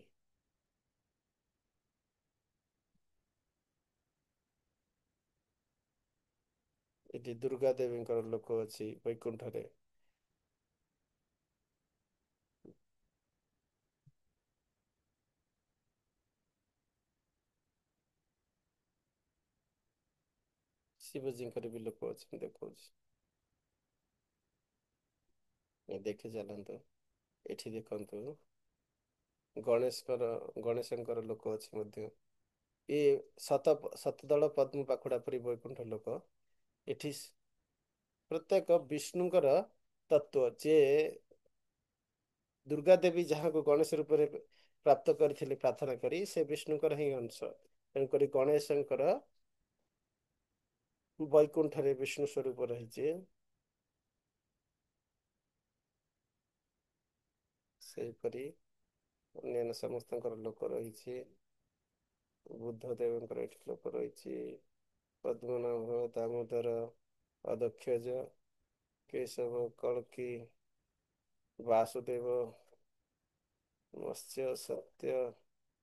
ଏଠି ଦୁର୍ଗା ଦେବୀଙ୍କର ଲୋକ ଅଛି ବୈକୁଣ୍ଠରେ। ଶିବଜୀଙ୍କର ବି ଲୋକ ଅଛନ୍ତି, ଦେଖଉଛି, ଦେଖି ଚାଲନ୍ତୁ। ଏଠି ଦେଖନ୍ତୁ ଗଣେଶଙ୍କର ଲୋକ ଅଛି ମଧ୍ୟ। ଏ ଶତଦଳ ପଦ୍ମ ପାଖୁଡା ପରି ବୈକୁଣ୍ଠ ଲୋକ। ଏଠି ପ୍ରତ୍ୟେକ ବିଷ୍ଣୁଙ୍କର ତତ୍ଵ ଯେ ଦୁର୍ଗା ଦେବୀ ଯାହାକୁ ଗଣେଶ ରୂପରେ ପ୍ରାପ୍ତ କରିଥିଲେ ପ୍ରାର୍ଥନା କରି ସେ ବିଷ୍ଣୁଙ୍କର ହିଁ ଅଂଶ। ତେଣୁକରି ଗଣେଶଙ୍କର ବୈକୁଣ୍ଠରେ ବିଷ୍ଣୁ ସ୍ୱରୂପ ରହିଛି। ସେହିପରି ଅନ୍ୟାନ୍ୟ ସମସ୍ତଙ୍କର ଲୋକ ରହିଛି। ବୁଦ୍ଧ ଦେବଙ୍କର ଏଠି ଲୋକ ରହିଛି। ପଦ୍ମନାଭ, ଦାମୋଦର, ଅଦକ୍ଷଜ, କେଶବ, କଳ୍କୀ, ବାସୁଦେବ, ମତ୍ସ୍ୟ, ସତ୍ୟ,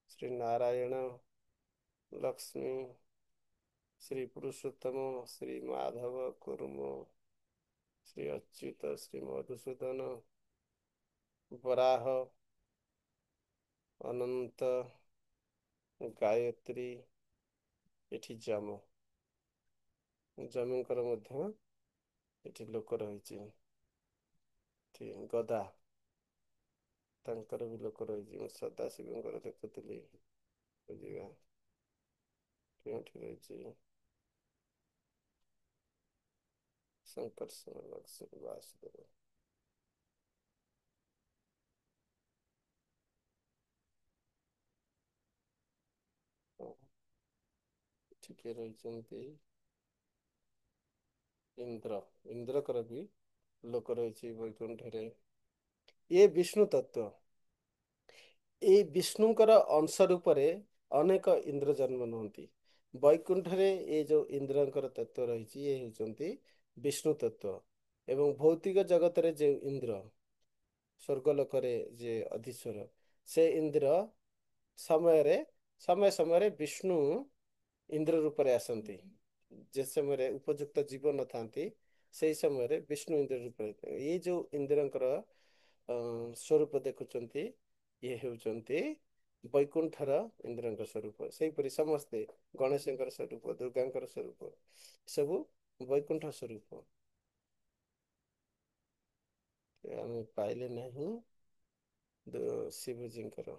ଶ୍ରୀ ନାରାୟଣ, ଲକ୍ଷ୍ମୀ, ଶ୍ରୀ ପୁରୁଷୋତ୍ତମ, ଶ୍ରୀ ମାଧବ, କୁର୍ମ, ଶ୍ରୀ ଅଚ୍ୟୁତ, ଶ୍ରୀ ମଧୁସୂଦନ, ବରାହ, ଅନନ୍ତ, ଗାୟତ୍ରୀ, ଏଠି ଯମ, ଯମଙ୍କର ମଧ୍ୟ ଏଠି ଲୋକ ରହିଛି। ଗଦା, ତାଙ୍କର ବି ଲୋକ ରହିଛି। ମୁଁ ସଦାଶିବଙ୍କର ଦେଖୁଥିଲି, ବୁଝିବା କେଉଁଠି ରହିଛି ଶଙ୍କର୍ଷଣ, ଲକ୍ଷ୍ମୀ, ବାସୁଦେବ। ଟିକେ ରହିଛନ୍ତି ଇନ୍ଦ୍ର, ଇନ୍ଦ୍ରଙ୍କର ବି ଲୋକ ରହିଛି ବୈକୁଣ୍ଠରେ। ଇଏ ବିଷ୍ଣୁ ତତ୍ଵ। ଏଇ ବିଷ୍ଣୁଙ୍କର ଅଂଶ ରୂପରେ ଅନେକ ଇନ୍ଦ୍ର ଜନ୍ମ ନିଅନ୍ତି। ବୈକୁଣ୍ଠରେ ଏ ଯୋଉ ଇନ୍ଦ୍ରଙ୍କର ତତ୍ଵ ରହିଛି ଇଏ ହେଉଛନ୍ତି ବିଷ୍ଣୁ ତତ୍ଵ। ଏବଂ ଭୌତିକ ଜଗତରେ ଯେଉଁ ଇନ୍ଦ୍ର ସ୍ୱର୍ଗ ଲୋକରେ ଯେ ଅଧୀଶ୍ୱର ସେ ଇନ୍ଦ୍ର ସମୟ ସମୟରେ ବିଷ୍ଣୁ ଇନ୍ଦ୍ର ରୂପରେ ଆସନ୍ତି। ଯେ ସମୟରେ ଉପଯୁକ୍ତ ଜୀବ ନଥାନ୍ତି ସେଇ ସମୟରେ ବିଷ୍ଣୁ ଇନ୍ଦ୍ର ରୂପରେ। ଏଇ ଯୋଉ ଇନ୍ଦ୍ରଙ୍କର ସ୍ୱରୂପ ଦେଖୁଛନ୍ତି ଇଏ ହେଉଛନ୍ତି ବୈକୁଣ୍ଠର ଇନ୍ଦ୍ରଙ୍କ ସ୍ୱରୂପ। ସେହିପରି ସମସ୍ତେ ଗଣେଶଙ୍କର ସ୍ୱରୂପ, ଦୁର୍ଗାଙ୍କର ସ୍ୱରୂପ, ସବୁ ବୈକୁଣ୍ଠ ସ୍ୱରୂପ। ଆମେ ପାଇଲେ ନାହିଁ ଶିବଜୀଙ୍କର।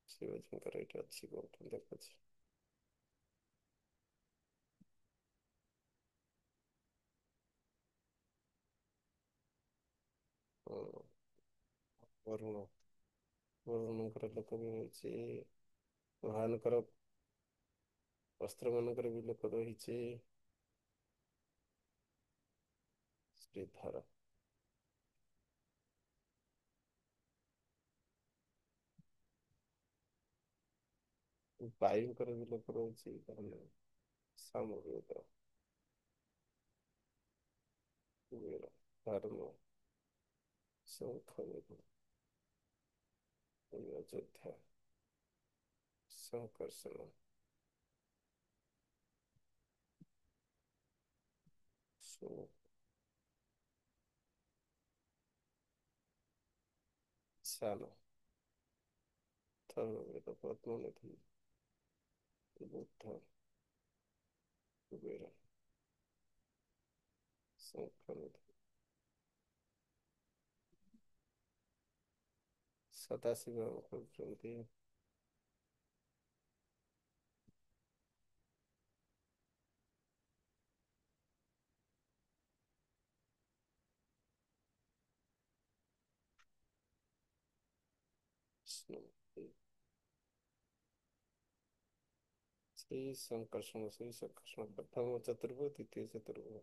ଶିବଜୀଙ୍କର ଏଇଠି ଅଛି କୋଉଠି ଦେଖୁଛି। ବରୁଣ, ବରୁଣଙ୍କର ଲୋକ ବି ରହିଛି। ମହାନଙ୍କର ବସ୍ତ୍ର ମାନଙ୍କର ବି ଲୋକ ରହିଛି। ଶ୍ରୀଧର, ବାୟୁଙ୍କର ବି ଲୋକ ରହୁଛି। ସାମବେଦ, କୁବେର, ଧର୍ମ, ଶଙ୍ଖବେଦ, ଅଯୋଧ୍ୟା, ଶଙ୍କର୍ଷଣ, ଶାନ, ଥର୍ମବେଦ, ପଦ୍ମନିଧି, ବୁଦ୍ଧ, କୁବେର, ଶଙ୍ଖନିଧି, ସଦାଶିବ କରୁଛନ୍ତି। ଶ୍ରୀ ଶଙ୍କର୍ଷଣ, ଶ୍ରୀ ଶଙ୍କର୍ଷଣ ପ୍ରଥମ ଚତୁର୍ଭୁଜ, ଦ୍ୱିତୀୟ ଚତୁର୍ଭୁଜ।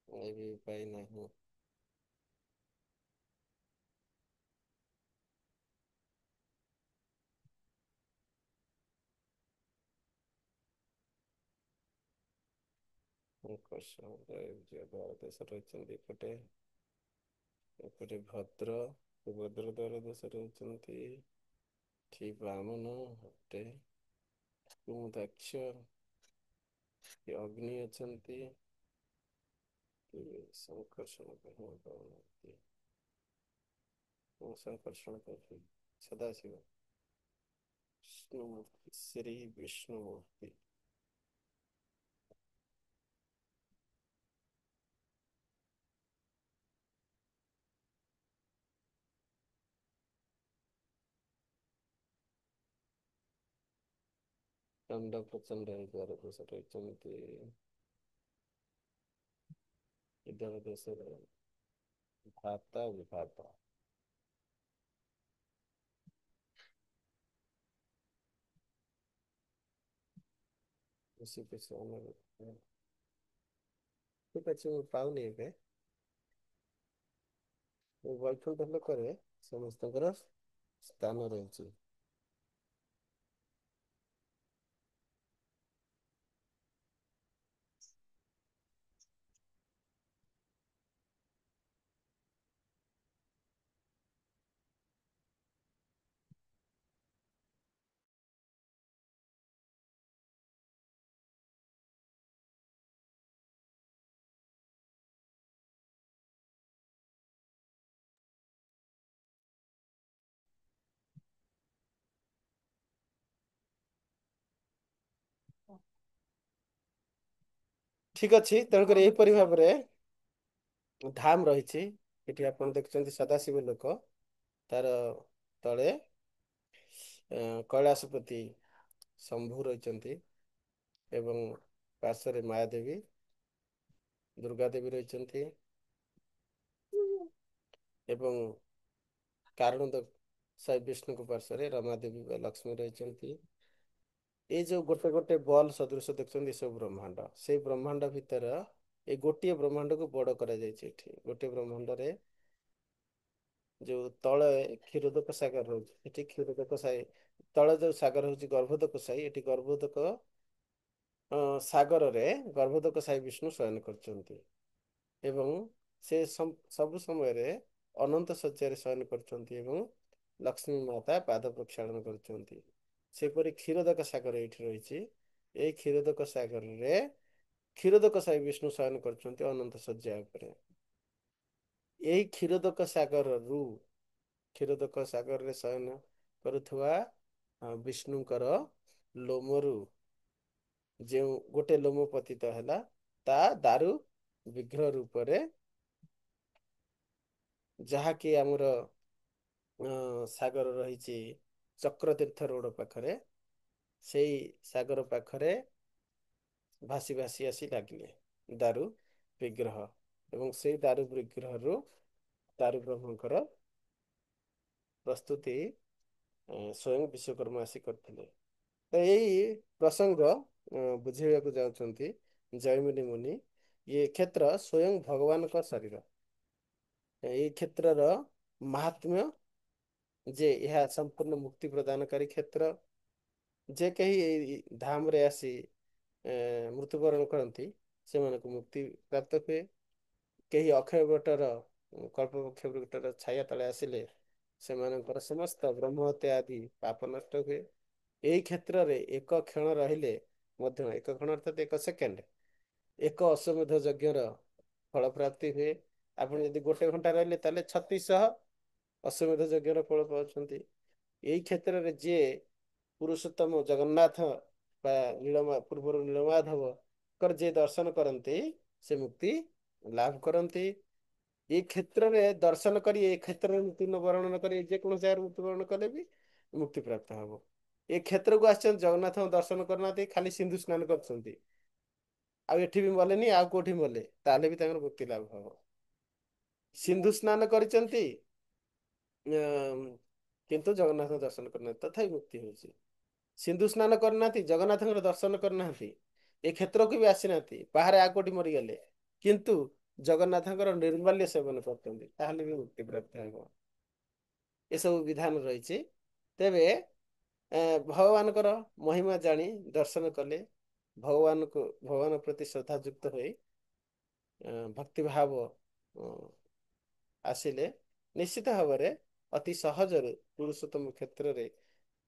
ଏ ବି ପାଇ ନାହିଁ। ଶଙ୍କର୍ଷଣ ଦ୍ୱାର ଦେଶ ରହିଛନ୍ତି ଏପଟେ। ଏପଟେ ଭଦ୍ର, ସୁଭଦ୍ର ଦ୍ୱାର ଦେଶ ରହିଛନ୍ତି। ଏଠି ବାମନ ଏପଟେ କୁମୁଦାକ୍ଷ, ଅଗ୍ନି ଅଛନ୍ତି। ଶଙ୍କର୍ଷଣ ଶଙ୍କର୍ଷଣ କରୁଛନ୍ତି ସଦାଶିବ। ବିଷ୍ଣୁମୂର୍ତ୍ତି, ଶ୍ରୀ ବିଷ୍ଣୁମୂର୍ତ୍ତି। ଦଣ୍ଡ ପ୍ରଚଣ୍ଡ ହେଇଥିବାର ଦୋଷ ରହିଛନ୍ତି ଇଦର ଦେଶରେ ଭାତ ବିଭାତ। ଠିକ ଅଛି ମୁଁ ପାଉନି ଏବେ। ବୈକୁଣ୍ଠ ଲୋକରେ ସମସ୍ତଙ୍କର ସ୍ଥାନ ରହିଛି। ଠିକ ଅଛି, ତେଣୁକରି ଏହିପରି ଭାବରେ ଧାମ ରହିଛି। ଏଠି ଆପଣ ଦେଖୁଛନ୍ତି ସଦାଶିବ ଲୋକ, ତାର ତଳେ କୈଳାସପତି ଶମ୍ଭୁ ରହିଛନ୍ତି ଏବଂ ପାର୍ଶ୍ୱରେ ମାୟାଦେବୀ ଦୁର୍ଗା ଦେବୀ ରହିଛନ୍ତି ଏବଂ କାରଣ ସାଇ ବିଷ୍ଣୁଙ୍କ ପାର୍ଶ୍ୱରେ ରମା ଦେବୀ ବା ଲକ୍ଷ୍ମୀ ରହିଛନ୍ତି। ଏଇ ଯୋଉ ଗୋଟେ ଗୋଟେ ବଲ୍ ସଦୃଶ ଦେଖୁଛନ୍ତି ଏ ସବୁ ବ୍ରହ୍ମାଣ୍ଡ, ସେଇ ବ୍ରହ୍ମାଣ୍ଡ ଭିତର ଏଇ ଗୋଟିଏ ବ୍ରହ୍ମାଣ୍ଡକୁ ବଡ କରାଯାଇଛି। ଏଠି ଗୋଟିଏ ବ୍ରହ୍ମାଣ୍ଡରେ ଯୋଉ ତଳେ କ୍ଷୀରୋଦକ ସାଗର ରହୁଛି, ଏଠି କ୍ଷୀରୋଦକ ସାଇ ତଳେ ଯୋଉ ସାଗର ହଉଛି ଗର୍ଭୋଦକ ସାହି, ଏଠି ଗର୍ଭୋଦକ ସାଗରରେ ଗର୍ଭୋଦକ ସାଇ ବିଷ୍ଣୁ ଶୟନ କରୁଛନ୍ତି ଏବଂ ସେ ସବୁ ସମୟରେ ଅନନ୍ତ ଶଯ୍ୟାରେ ଶୟନ କରୁଛନ୍ତି ଏବଂ ଲକ୍ଷ୍ମୀ ମାତା ପାଦ ପ୍ରକ୍ଷାଳନ କରୁଛନ୍ତି। ସେପରି କ୍ଷୀରୋଦକ ସାଗର ଏଇଠି ରହିଛି। ଏଇ କ୍ଷୀରୋଦକ ସାଗରରେ କ୍ଷୀରୋଦକ ସାଇ ବିଷ୍ଣୁ ଶୟନ କରୁଛନ୍ତି ଅନନ୍ତ ଶଯ୍ୟା ଉପରେ। ଏଇ କ୍ଷୀରୋଦକ ସାଗରରୁ କ୍ଷୀରୋଦକ ସାଗରରେ ଶୟନ କରୁଥିବା ବିଷ୍ଣୁଙ୍କର ଲୋମରୁ ଯେଉଁ ଗୋଟେ ଲୋମ ପତିତ ହେଲା, ତା ଦାରୁ ବିଗ୍ରହ ରୂପରେ ଯାହାକି ଆମର ସାଗର ରହିଛି ଚକ୍ରତୀର୍ଥ ରୋଡ ପାଖରେ, ସେଇ ସାଗର ପାଖରେ ଭାସି ଭାସି ଆସି ଲାଗିଲେ ଦାରୁ ବିଗ୍ରହ ଏବଂ ସେଇ ଦାରୁ ବିଗ୍ରହରୁ ଦାରୁ ବ୍ରହ୍ମଙ୍କର ପ୍ରସ୍ତୁତି ସ୍ଵୟଂ ବିଶ୍ଵକର୍ମା ଆସି କରିଥିଲେ। ତ ଏଇ ପ୍ରସଙ୍ଗ ବୁଝେଇବାକୁ ଯାଉଛନ୍ତି ଜୈମିନୀ ମୁନି। ଏ କ୍ଷେତ୍ର ସ୍ଵୟଂ ଭଗବାନଙ୍କ ଶରୀର। ଏଇ କ୍ଷେତ୍ରର ମାହାତ୍ମ୍ୟ ଯେ ଏହା ସମ୍ପୂର୍ଣ୍ଣ ମୁକ୍ତି ପ୍ରଦାନକାରୀ କ୍ଷେତ୍ର। ଯେ କେହି ଏଇ ଧାମରେ ଆସି ମୃତ୍ୟୁବରଣ କରନ୍ତି, ସେମାନଙ୍କୁ ମୁକ୍ତି ପ୍ରାପ୍ତ ହୁଏ। କେହି ଅକ୍ଷୟ ବଟର କଳ୍ପବୃକ୍ଷ ବଟର ଛାୟା ତଳେ ଆସିଲେ ସେମାନଙ୍କର ସମସ୍ତ ବ୍ରହ୍ମ ହତ୍ୟା ଆଦି ପାପ ନଷ୍ଟ ହୁଏ। ଏଇ କ୍ଷେତ୍ରରେ ଏକ କ୍ଷଣ ରହିଲେ ମଧ୍ୟ, ଏକ କ୍ଷଣ ଅର୍ଥାତ ଏକ ସେକେଣ୍ଡ, ଏକ ଅଶ୍ୱମେଧ ଯଜ୍ଞର ଫଳ ପ୍ରାପ୍ତି ହୁଏ। ଆପଣ ଯଦି ଗୋଟେ ଘଣ୍ଟା ରହିଲେ ତାହେଲେ 3600 ଅଶ୍ୱମେଧ ଯଜ୍ଞର ଫଳ ପାଉଛନ୍ତି। ଏଇ କ୍ଷେତ୍ରରେ ଯିଏ ପୁରୁଷୋତ୍ତମ ଜଗନ୍ନାଥ ବା ନୀଳମା ପୂର୍ବରୁ ନୀଳମାଧବଙ୍କର ଯିଏ ଦର୍ଶନ କରନ୍ତି, ସେ ମୁକ୍ତି ଲାଭ କରନ୍ତି। ଏଇ କ୍ଷେତ୍ରରେ ଦର୍ଶନ କରି, ଏ କ୍ଷେତ୍ରରେ ମୃତ୍ୟୁ ବର୍ଣନ କରି ଯେକୌଣସି ଜାଗାରେ ମୃତ୍ୟୁବରଣ କଲେ ବି ମୁକ୍ତି ପ୍ରାପ୍ତ ହବ। ଏ କ୍ଷେତ୍ରକୁ ଆସିଛନ୍ତି ଜଗନ୍ନାଥଙ୍କ ଦର୍ଶନ କରିନାହାନ୍ତି, ଖାଲି ସିନ୍ଧୁ ସ୍ନାନ କରିଛନ୍ତି, ଆଉ ଏଠି ବି ମଲେନି ଆଉ କୋଉଠି ମଲେ, ତାହେଲେ ବି ତାଙ୍କର ମୁକ୍ତି ଲାଭ ହବ। ସିନ୍ଧୁ ସ୍ନାନ କରିଛନ୍ତି କିନ୍ତୁ ଜଗନ୍ନାଥଙ୍କ ଦର୍ଶନ କରିନାହାନ୍ତି, ତଥାପି ମୁକ୍ତି ହଉଛି। ସିନ୍ଧୁ ସ୍ନାନ କରିନାହାନ୍ତି, ଜଗନ୍ନାଥଙ୍କର ଦର୍ଶନ କରିନାହାନ୍ତି, ଏ କ୍ଷେତ୍ରକୁ ବି ଆସିନାହାନ୍ତି, ବାହାରେ ଆଉ କୋଉଠି ମରିଗଲେ, କିନ୍ତୁ ଜଗନ୍ନାଥଙ୍କର ନିର୍ମାଲ୍ୟ ସେବନ କରୁଛନ୍ତି, ତାହେଲେ ବି ମୁକ୍ତି ପ୍ରାପ୍ତ ହେବ। ଏସବୁ ବିଧାନ ରହିଛି। ତେବେ ଭଗବାନଙ୍କର ମହିମା ଜାଣି ଦର୍ଶନ କଲେ, ଭଗବାନ ପ୍ରତି ଶ୍ରଦ୍ଧା ଯୁକ୍ତ ହୋଇ ଭକ୍ତିଭାବ ଆସିଲେ ନିଶ୍ଚିତ ଭାବରେ ଅତି ସହଜରେ ପୁରୁଷୋତ୍ତମ କ୍ଷେତ୍ରରେ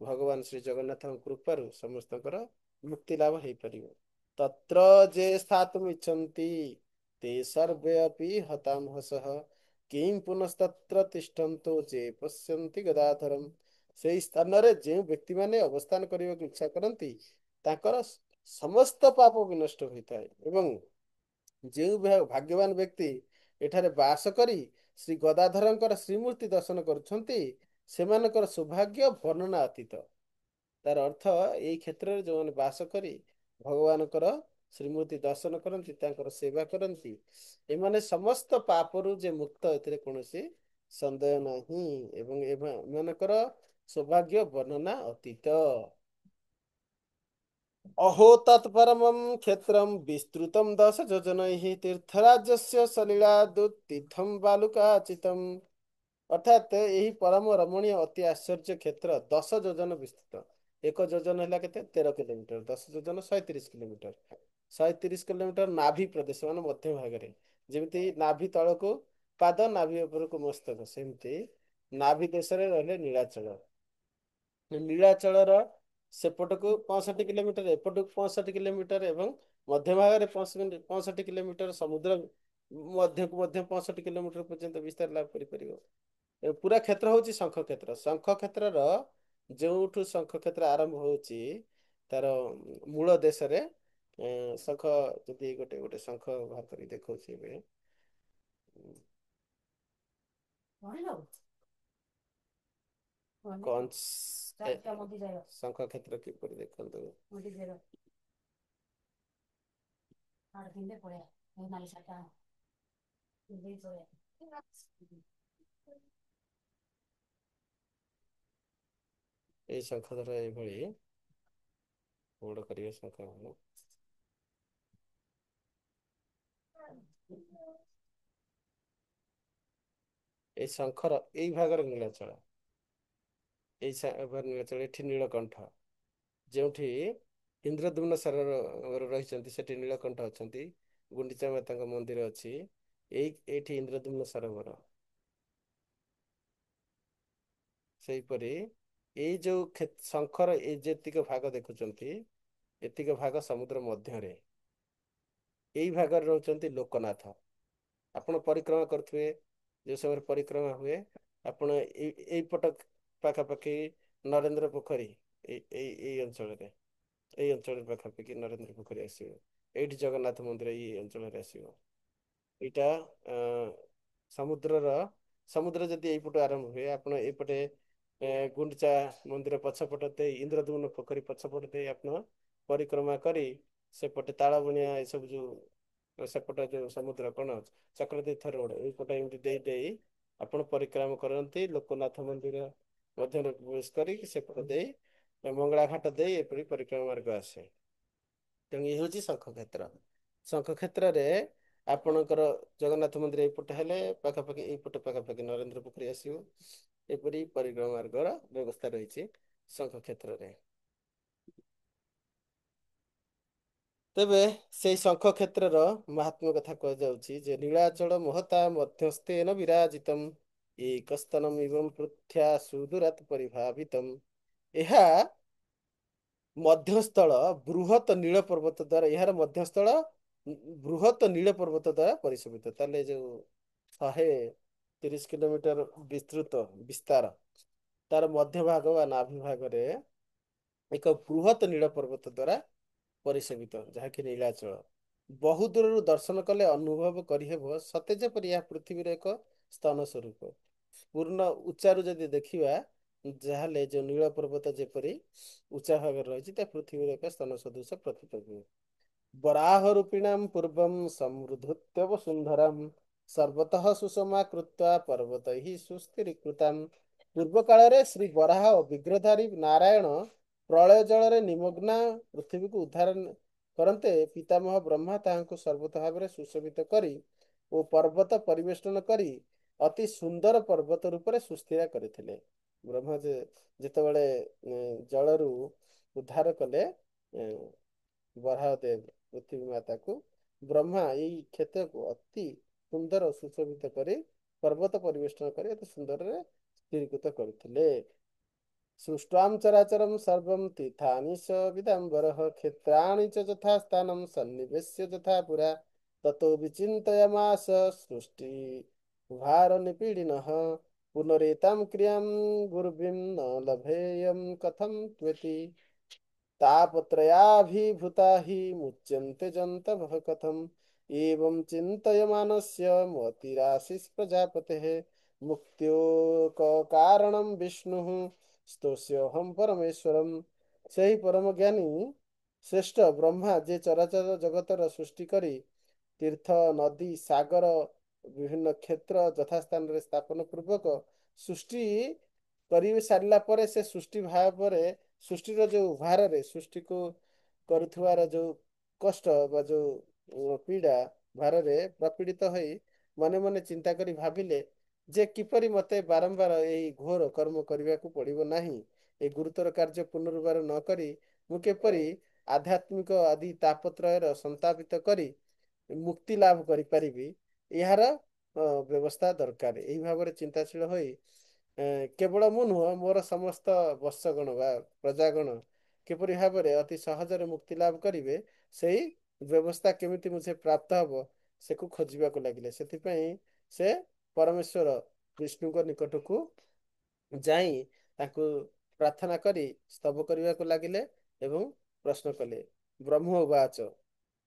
ଭଗବାନ ଶ୍ରୀ ଜଗନ୍ନାଥଙ୍କ କୃପାରୁ ସମସ୍ତଙ୍କର ମୁକ୍ତି ଲାଭ ହେଇପାରିବ। ତତ୍ର ଯେ ସ୍ଥାତୁମ୍ ଇଚ୍ଛନ୍ତି ତେ ସର୍ବେ ଅପି ହତାମହସଃ କିଂ ପୁନସ୍ତତ୍ର ତିଷ୍ଠନ୍ତୁ ଯେ ପଶ୍ୟନ୍ତି ଗଦାଧରମ୍। ସେଇ ସ୍ଥାନରେ ଯେଉଁ ବ୍ୟକ୍ତିମାନେ ଅବସ୍ଥାନ କରିବାକୁ ଇଚ୍ଛା କରନ୍ତି, ତାଙ୍କର ସମସ୍ତ ପାପ ବିନଷ୍ଟ ହୋଇଥାଏ ଏବଂ ଯେଉଁ ଭାଗ୍ୟବାନ ବ୍ୟକ୍ତି ଏଠାରେ ବାସ କରି ଶ୍ରୀ ଗଦାଧରଙ୍କର ଶ୍ରୀମୂର୍ତ୍ତି ଦର୍ଶନ କରୁଛନ୍ତି, ସେମାନଙ୍କର ସୌଭାଗ୍ୟ ବର୍ଣ୍ଣନା ଅତୀତ। ତାର ଅର୍ଥ ଏଇ କ୍ଷେତ୍ରରେ ଯୋଉମାନେ ବାସ କରି ଭଗବାନଙ୍କର ଶ୍ରୀମୂର୍ତ୍ତି ଦର୍ଶନ କରନ୍ତି, ତାଙ୍କର ସେବା କରନ୍ତି, ଏମାନେ ସମସ୍ତ ପାପରୁ ଯେ ମୁକ୍ତ, ଏଥିରେ କୌଣସି ସନ୍ଦେହ ନାହିଁ। ଏବଂ ଏମାନଙ୍କର ସୌଭାଗ୍ୟ ବର୍ଣ୍ଣନା ଅତୀତ। अहो तत्परमं क्षेत्रं विस्तृतं दश योजनैः तीर्थराज्यस्य सलिलादुत्थितं बालुकाचितम्। अर्थात यही परम रमणीय अति आश्चर्य क्षेत्र 10 योजन विस्तृत। एक योजन है केते 13 किलोमीटर, 10 योजन 130 किलोमीटर। 130 किलोमीटर नाभि प्रदेश मान मध्य भाग में, जमी नाभि तलक पाद, नाभि उपरक मस्तक, सेमती नाभि देश में रहे नीलाचल। नीलाचलर सेपटକୁ 65 किलोमीटर, एपटକୁ 65 किलोमीटर ଏବଂ ମଧ୍ୟ ଭାଗରେ 65 किलोमीटर ସମୁଦ୍ର ମଧ୍ୟକୁ ମଧ୍ୟ 65 किलोमीटर ପର୍ଯ୍ୟନ୍ତ ବିସ୍ତାର ଲାଭ କରିପାରିବ। ପୁରା କ୍ଷେତ୍ର ହଉଛି ଶଙ୍ଖ କ୍ଷେତ୍ର। ଶଙ୍ଖ କ୍ଷେତ୍ରର ଯେଉଁଠୁ ଶଙ୍ଖ କ୍ଷେତ୍ର ଆରମ୍ଭ ହଉଛି, ତାର ମୂଳ ଦେଶରେ ଶଙ୍ଖ, ଯଦି ଗୋଟେ ଗୋଟେ ଶଙ୍ଖ ବାହାର କରି ଦେଖଉଛି ଏବେ, ଶଙ୍ଖ କ୍ଷେତ୍ର କିପରି ଦେଖନ୍ତୁ। ଏଇ ଶଙ୍ଖ ଧର ଏଇଭଳି ବଡ଼ କରିବେ ଶଙ୍ଖ। ଏଇ ଶଙ୍ଖର ଏଇ ଭାଗରେ ନୀଳାଚଳ, ନୀଳାଚଳ, ଏଠି ନୀଳକଣ୍ଠ। ଯେଉଁଠି ଇନ୍ଦ୍ରଦ୍ୟୁମ୍ନ ସାରର ରହିଛନ୍ତି, ସେଠି ନୀଳକଣ୍ଠ ଅଛନ୍ତି। ଗୁଣ୍ଡିଚା ମାତାଙ୍କ ମନ୍ଦିର ଅଛି, ଏଇଠି ଇନ୍ଦ୍ରଦ୍ୟୁମ୍ନ ସରୋବର। ସେହିପରି ଏଇ ଯୋଉ ଶଙ୍ଖର ଏଇ ଯେତିକ ଭାଗ ଦେଖୁଛନ୍ତି, ଏତିକ ଭାଗ ସମୁଦ୍ର ମଧ୍ୟରେ। ଏଇ ଭାଗରେ ରହୁଛନ୍ତି ଲୋକନାଥ। ଆପଣ ପରିକ୍ରମା କରୁଥିବେ, ଯେଉଁ ସମୟରେ ପରିକ୍ରମା ହୁଏ, ଆପଣ ଏଇପଟ ପାଖାପାଖି ନରେନ୍ଦ୍ର ପୋଖରୀ, ଏଇ ଅଞ୍ଚଳରେ, ଏଇ ଅଞ୍ଚଳ ପାଖାପାଖି ନରେନ୍ଦ୍ର ପୋଖରୀ ଆସିବ। ଏଇଠି ଜଗନ୍ନାଥ ମନ୍ଦିର ଏଇ ଅଞ୍ଚଳରେ ଆସିବ। ଏଇଟା ସମୁଦ୍ରର, ସମୁଦ୍ର ଯଦି ଏଇପଟୁ ଆରମ୍ଭ ହୁଏ, ଆପଣ ଏଇପଟେ ଗୁଣ୍ଡିଚା ମନ୍ଦିର ପଛପଟ ଦେଇ, ଇନ୍ଦ୍ରଦ୍ୟୁମ୍ନ ପୋଖରୀ ପଛପଟ ଦେଇ ଆପଣ ପରିକ୍ରମା କରି, ସେପଟେ ତାଳବଣିଆ ଏସବୁ ଯୋଉ ସେପଟେ ଯୋଉ ସମୁଦ୍ର କଣ ଚକ୍ରତୀର୍ଥ ରୋଡ, ଏଇପଟେ ଏମିତି ଦେଇ ଦେଇ ଆପଣ ପରିକ୍ରମା କରନ୍ତି, ଲୋକନାଥ ମନ୍ଦିର ମଧ୍ୟରେ ପ୍ରବେଶ କରି ସେପଟ ଦେଇ ମଙ୍ଗଳା ଘାଟ ଦେଇ ଏପରି ପରିକ୍ରମା ମାର୍ଗ ଆସେ। ତେଣୁ ଇଏ ହଉଛି ଶଙ୍ଖ କ୍ଷେତ୍ର। ଶଙ୍ଖ କ୍ଷେତ୍ରରେ ଆପଣଙ୍କର ଜଗନ୍ନାଥ ମନ୍ଦିର ଏଇପଟେ ହେଲେ, ପାଖାପାଖି ଏଇପଟେ ପାଖାପାଖି ନରେନ୍ଦ୍ର ପୋଖରୀ ଆସିବ। ଏପରି ପରିକ୍ରମା ମାର୍ଗର ବ୍ୟବସ୍ଥା ରହିଛି ଶଙ୍ଖ କ୍ଷେତ୍ରରେ। ତେବେ ସେଇ ଶଙ୍ଖ କ୍ଷେତ୍ରର ମାହାତ୍ମ୍ୟ କଥା କୁହାଯାଉଛି ଯେ, ନୀଳାଚଳ ମହତା ମଧ୍ୟସ୍ଥେନ ବିରାଜିତମ୍ ଏକସ୍ତନମ୍ ଏବଂ ପୃଥ୍ୱା ସୁଦୂରାତ୍ ପରିଭାବିତମ୍। ଏହା ମଧ୍ୟସ୍ଥଳ ବୃହତ ନୀଳ ପର୍ବତ ଦ୍ଵାରା, ଏହାର ମଧ୍ୟସ୍ଥଳ ବୃହତ ନୀଳ ପର୍ବତ ଦ୍ଵାରା ପରିଶୋଭିତ। ତାହେଲେ ଯୋଉ 130 କିଲୋମିଟର ବିସ୍ତୃତ ବିସ୍ତାର, ତାର ମଧ୍ୟ ଭାଗ ବା ନାଭି ଭାଗରେ ଏକ ବୃହତ ନୀଳ ପର୍ବତ ଦ୍ଵାରା ପରିଶୋଭିତ, ଯାହାକି ନୀଳାଚଳ। ବହୁ ଦୂରରୁ ଦର୍ଶନ କଲେ ଅନୁଭବ କରିହେବ ସତେ ଯେପରି ଏହା ପୃଥିବୀର ଏକ ସ୍ତନ ସ୍ୱରୂପ। ପୂର୍ଣ୍ଣ ଉଚ୍ଚାରୁ ଯଦି ଦେଖିବା, ଯାହାହେଲେ ଯୋଉ ନୀଳ ପର୍ବତ ଯେପରି ଉଚ୍ଚା ଭାଗରେ ରହିଛି, ତା ପୃଥିବୀର ଏକ ସ୍ତନ ସଦୃଶ ପ୍ରତୀତ ହୁଏ। ବରାହ ରୂପିଣାମ୍ ପୂର୍ବଂ ସମୃଦ୍ଧତ୍ୟବ ସୁନ୍ଦରମ୍ ସର୍ବତଃ ସୁଷମା କୃତ୍ବା ପର୍ବତୈଃ ସୁସ୍ଥିରୀକୃତାମ୍। ପୂର୍ବ କାଳରେ ଶ୍ରୀ ବରାହ ବିଗ୍ରହଧାରୀ ନାରାୟଣ ପ୍ରଳୟ ଜଳରେ ନିମଗ୍ନା ପୃଥିବୀକୁ ଉଦ୍ଧାର କରନ୍ତେ ପିତାମହ ବ୍ରହ୍ମା ତାହାଙ୍କୁ ସର୍ବତ ଭାବରେ ସୁଶୋଭିତ କରି ଓ ପର୍ବତ ପରିବେଷ୍ଟନ କରି ଅତି ସୁନ୍ଦର ପର୍ବତ ରୂପରେ ସୁସ୍ଥିରା କରିଥିଲେ। ବ୍ରହ୍ମା ଯେତେବେଳେ ଜଳରୁ ଉଦ୍ଧାର କଲେ ବରାହ ଦେବ ପୃଥିବୀ ମାତାକୁ, ବ୍ରହ୍ମା ଏଇ କ୍ଷେତ୍ରକୁ ଅତି ସୁନ୍ଦର ସୁଶୋଭିତ କରି ପର୍ବତ ପରିବେଷ୍ଟନ କରି ଅତି ସୁନ୍ଦରରେ ସ୍ଥିରୀକୃତ କରିଥିଲେ। ସୃଷ୍ଟ୍ୱାಂ ଚରାଚରମ୍ ସର୍ବମ୍ ତୀର୍ଥାନି ସ ବିଦାମ୍ବରଃ କ୍ଷେତ୍ରାଣି च ଯଥା ସ୍ଥାନମ୍ ସନ୍ନିବେଶ୍ୟ ଯଥା ପୁରା ତतो ବିଚିନ୍ତୟାମାସ ସୃଷ୍ଟି ଭାର ନିପୀଡ଼ିନଃ ପୁନରେତାं କ୍ରିୟାं ଗୁରୁର୍ଭିଃ ନ ଲଭେୟଂ କଥं ତ୍ୱେତି तापत्रयाभिभूता हि मुच्यन्ते जन्तवः कथम् एवं चिन्तयमानस्य मतिराशिष प्रजापतेः मुक्त्यो कारणं विष्णुः स्तोष्योऽहं परमेश्वरम्। ସେହି ପରମ ଜ୍ଞାନୀ ଶ୍ରେଷ୍ଠ ବ୍ରହ୍ମା ଯେ ଚରାଚର ଜଗତର ସୃଷ୍ଟି କରି ତୀର୍ଥ ନଦୀ ସାଗର ବିଭିନ୍ନ କ୍ଷେତ୍ର ଯଥାସ୍ଥାନରେ ସ୍ଥାପନ ପୂର୍ବକ ସୃଷ୍ଟି କରି ସାରିଲା ପରେ ସେ ସୃଷ୍ଟି ଭାବରେ ସୃଷ୍ଟିର ଯୋଉ ଭାରରେ ସୃଷ୍ଟିକୁ କରୁଥିବାର ଯୋଉ କଷ୍ଟ ବା ଯୋଉ ପୀଡ଼ା ଭାରରେ ପ୍ରପୀଡ଼ିତ ହୋଇ ମନେ ମନେ ଚିନ୍ତା କରି ଭାବିଲେ ଯେ କିପରି ମୋତେ ବାରମ୍ବାର ଏହି ଘୋର କର୍ମ କରିବାକୁ ପଡ଼ିବ ନାହିଁ। ଏ ଗୁରୁତର କାର୍ଯ୍ୟ ପୁନର୍ବାର ନ କରି ମୁଁ କିପରି ଆଧ୍ୟାତ୍ମିକ ଆଦି ତାପତ୍ରୟର ସନ୍ତାପିତ କରି ମୁକ୍ତି ଲାଭ କରିପାରିବି, ଏହାର ବ୍ୟବସ୍ଥା ଦରକାର। ଏହି ଭାବରେ ଚିନ୍ତାଶୀଳ ହୋଇ କେବଳ ମୁଁ ନୁହଁ, ମୋର ସମସ୍ତ ବର୍ଷଗଣ ବା ପ୍ରଜାଗଣ କିପରି ଭାବରେ ଅତି ସହଜରେ ମୁକ୍ତି ଲାଭ କରିବେ, ସେଇ ବ୍ୟବସ୍ଥା କେମିତି ମୁଁ ସେ ପ୍ରାପ୍ତ ହବ, ସେକୁ ଖୋଜିବାକୁ ଲାଗିଲେ। ସେଥିପାଇଁ ସେ ପରମେଶ୍ୱର ବିଷ୍ଣୁଙ୍କ ନିକଟକୁ ଯାଇ ତାଙ୍କୁ ପ୍ରାର୍ଥନା କରି ସ୍ତବ କରିବାକୁ ଲାଗିଲେ ଏବଂ ପ୍ରଶ୍ନ କଲେ। ବ୍ରହ୍ମ ଉବାଚ,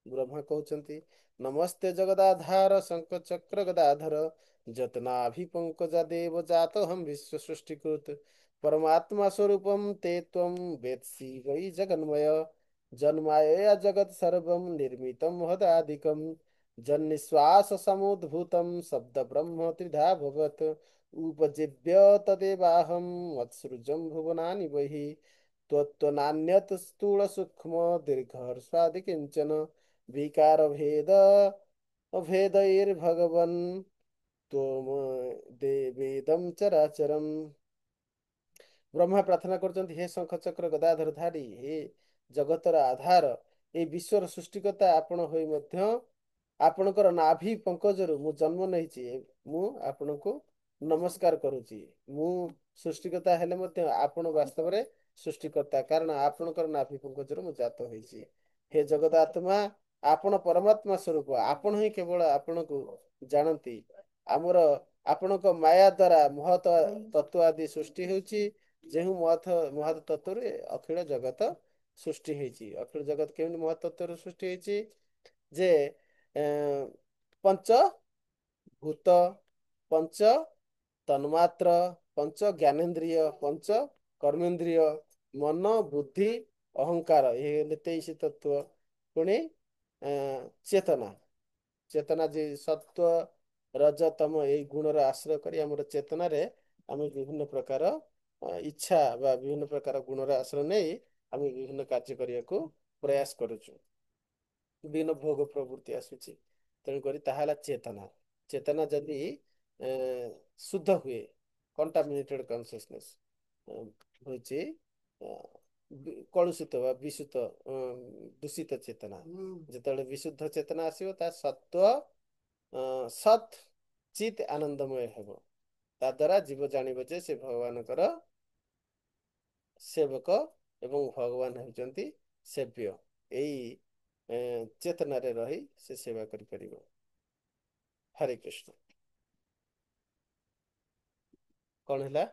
ବ୍ରହ୍ମା କହୁଛନ୍ତି, ନମସ୍ତେ ଜଗଦାଧାର ଶଙ୍କ ଚକ୍ର ଗଦାଧର ଯତ୍ନାଭିପଙ୍କଜା ଦେବ ଜାତହଂ ବିଶ୍ୱ ସୃଷ୍ଟିକୃତ परमात्मा स्वरूपम ते त्वं वेत्सि वै जगन्मय जन्मायया जगत् सर्वं निर्मितं महदादिकं जन्निश्वास समुद्भूतं शब्द ब्रह्म त्रिधा भवत् उपजीव्य तदेवाहं मत्सृजं भुवनानि बहि त्वत्त्वनान्यत् स्थूलसूक्ष्म दीर्घर्षादि किञ्चन विकारभेद अभेदैर्भगवन् त्वमेदं चराचरम्। ବ୍ରହ୍ମା ପ୍ରାର୍ଥନା କରୁଛନ୍ତି, ହେ ଶଙ୍ଖ ଚକ୍ର ଗଦାଧର ଧାରୀ, ହେ ଜଗତର ଆଧାର, ଏ ବିଶ୍ୱର ସୃଷ୍ଟିକର୍ତ୍ତା ଆପଣ ହୋଇ ମଧ୍ୟ ଆପଣଙ୍କର ନାଭି ପଙ୍କଜରୁ ମୁଁ ଜନ୍ମ ନେଇଛି। ମୁଁ ଆପଣଙ୍କୁ ନମସ୍କାର କରୁଛି। ମୁଁ ସୃଷ୍ଟିକର୍ତ୍ତା ହେଲେ ମଧ୍ୟ ଆପଣ ବାସ୍ତବରେ ସୃଷ୍ଟିକର୍ତ୍ତା, କାରଣ ଆପଣଙ୍କର ନାଭି ପଙ୍କଜରୁ ମୁଁ ଜାତ ହୋଇଛି। ହେ ଜଗତ ଆତ୍ମା, ଆପଣ ପରମାତ୍ମା ସ୍ୱରୂପ, ଆପଣ ହିଁ କେବଳ ଆପଣଙ୍କୁ ଜାଣନ୍ତି। ଆମର ଆପଣଙ୍କ ମାୟା ଦ୍ଵାରା ମହତ ତତ୍ଵ ଆଦି ସୃଷ୍ଟି ହେଉଛି। ଯେଉଁ ମହତ ତତ୍ଵରେ ଅଖିଳ ଜଗତ ସୃଷ୍ଟି ହେଇଛି। ଅଖିଳ ଜଗତ କେମିତି ମହତ ତତ୍ଵରୁ ସୃଷ୍ଟି ହେଇଛି? ଯେ ପଞ୍ଚ ଭୂତ, ପଞ୍ଚ ତନ୍ମାତ୍ର, ପଞ୍ଚ ଜ୍ଞାନେନ୍ଦ୍ରିୟ, ପଞ୍ଚ କର୍ମେନ୍ଦ୍ରିୟ, ମନ, ବୁଦ୍ଧି, ଅହଙ୍କାର, ଏ ହେଲେ 23 ତତ୍ଵ। ପୁଣି ଚେତନା, ଚେତନା ଯେ ସତ୍ଵ ରଜ ତମ ଏଇ ଗୁଣର ଆଶ୍ରୟ କରି ଆମର ଚେତନାରେ ଆମେ ବିଭିନ୍ନ ପ୍ରକାର ଇଚ୍ଛା ବା ବିଭିନ୍ନ ପ୍ରକାର ଗୁଣର ଆଶ୍ରୟ ନେଇ ଆମେ ବିଭିନ୍ନ କାର୍ଯ୍ୟ କରିବାକୁ ପ୍ରୟାସ କରୁଛୁ। ବିଭିନ୍ନ ଭୋଗ ପ୍ରବୃତ୍ତି ଆସୁଛି। ତେଣୁକରି ତାହା ହେଲା ଚେତନା। ଚେତନା ଯଦି ଶୁଦ୍ଧ ହୁଏ, କଣ୍ଟାମିନେଟେଡ କନସିୟସନେସ୍ ହଉଛି କଳୁଷିତ ବା ବିଶୁଦ୍ଧ ଦୂଷିତ ଚେତନା। ଯେତେବେଳେ ବିଶୁଦ୍ଧ ଚେତନା ଆସିବ, ତା ସତ୍ଵ ସତ୍ ଚିତ୍ ଆନନ୍ଦମୟ ହେବ। ତା ଦ୍ୱାରା ଜୀବ ଜାଣିବ ଯେ ସେ ଭଗବାନଙ୍କର ସେବକ ଏବଂ ଭଗବାନ ହେଉଛନ୍ତି ସେବ୍ୟ। ଏଇ ଚେତନାରେ ରହି ସେ ସେବା କରିପାରିବ। ହରେ କୃଷ୍ଣ। କଣ ହେଲା?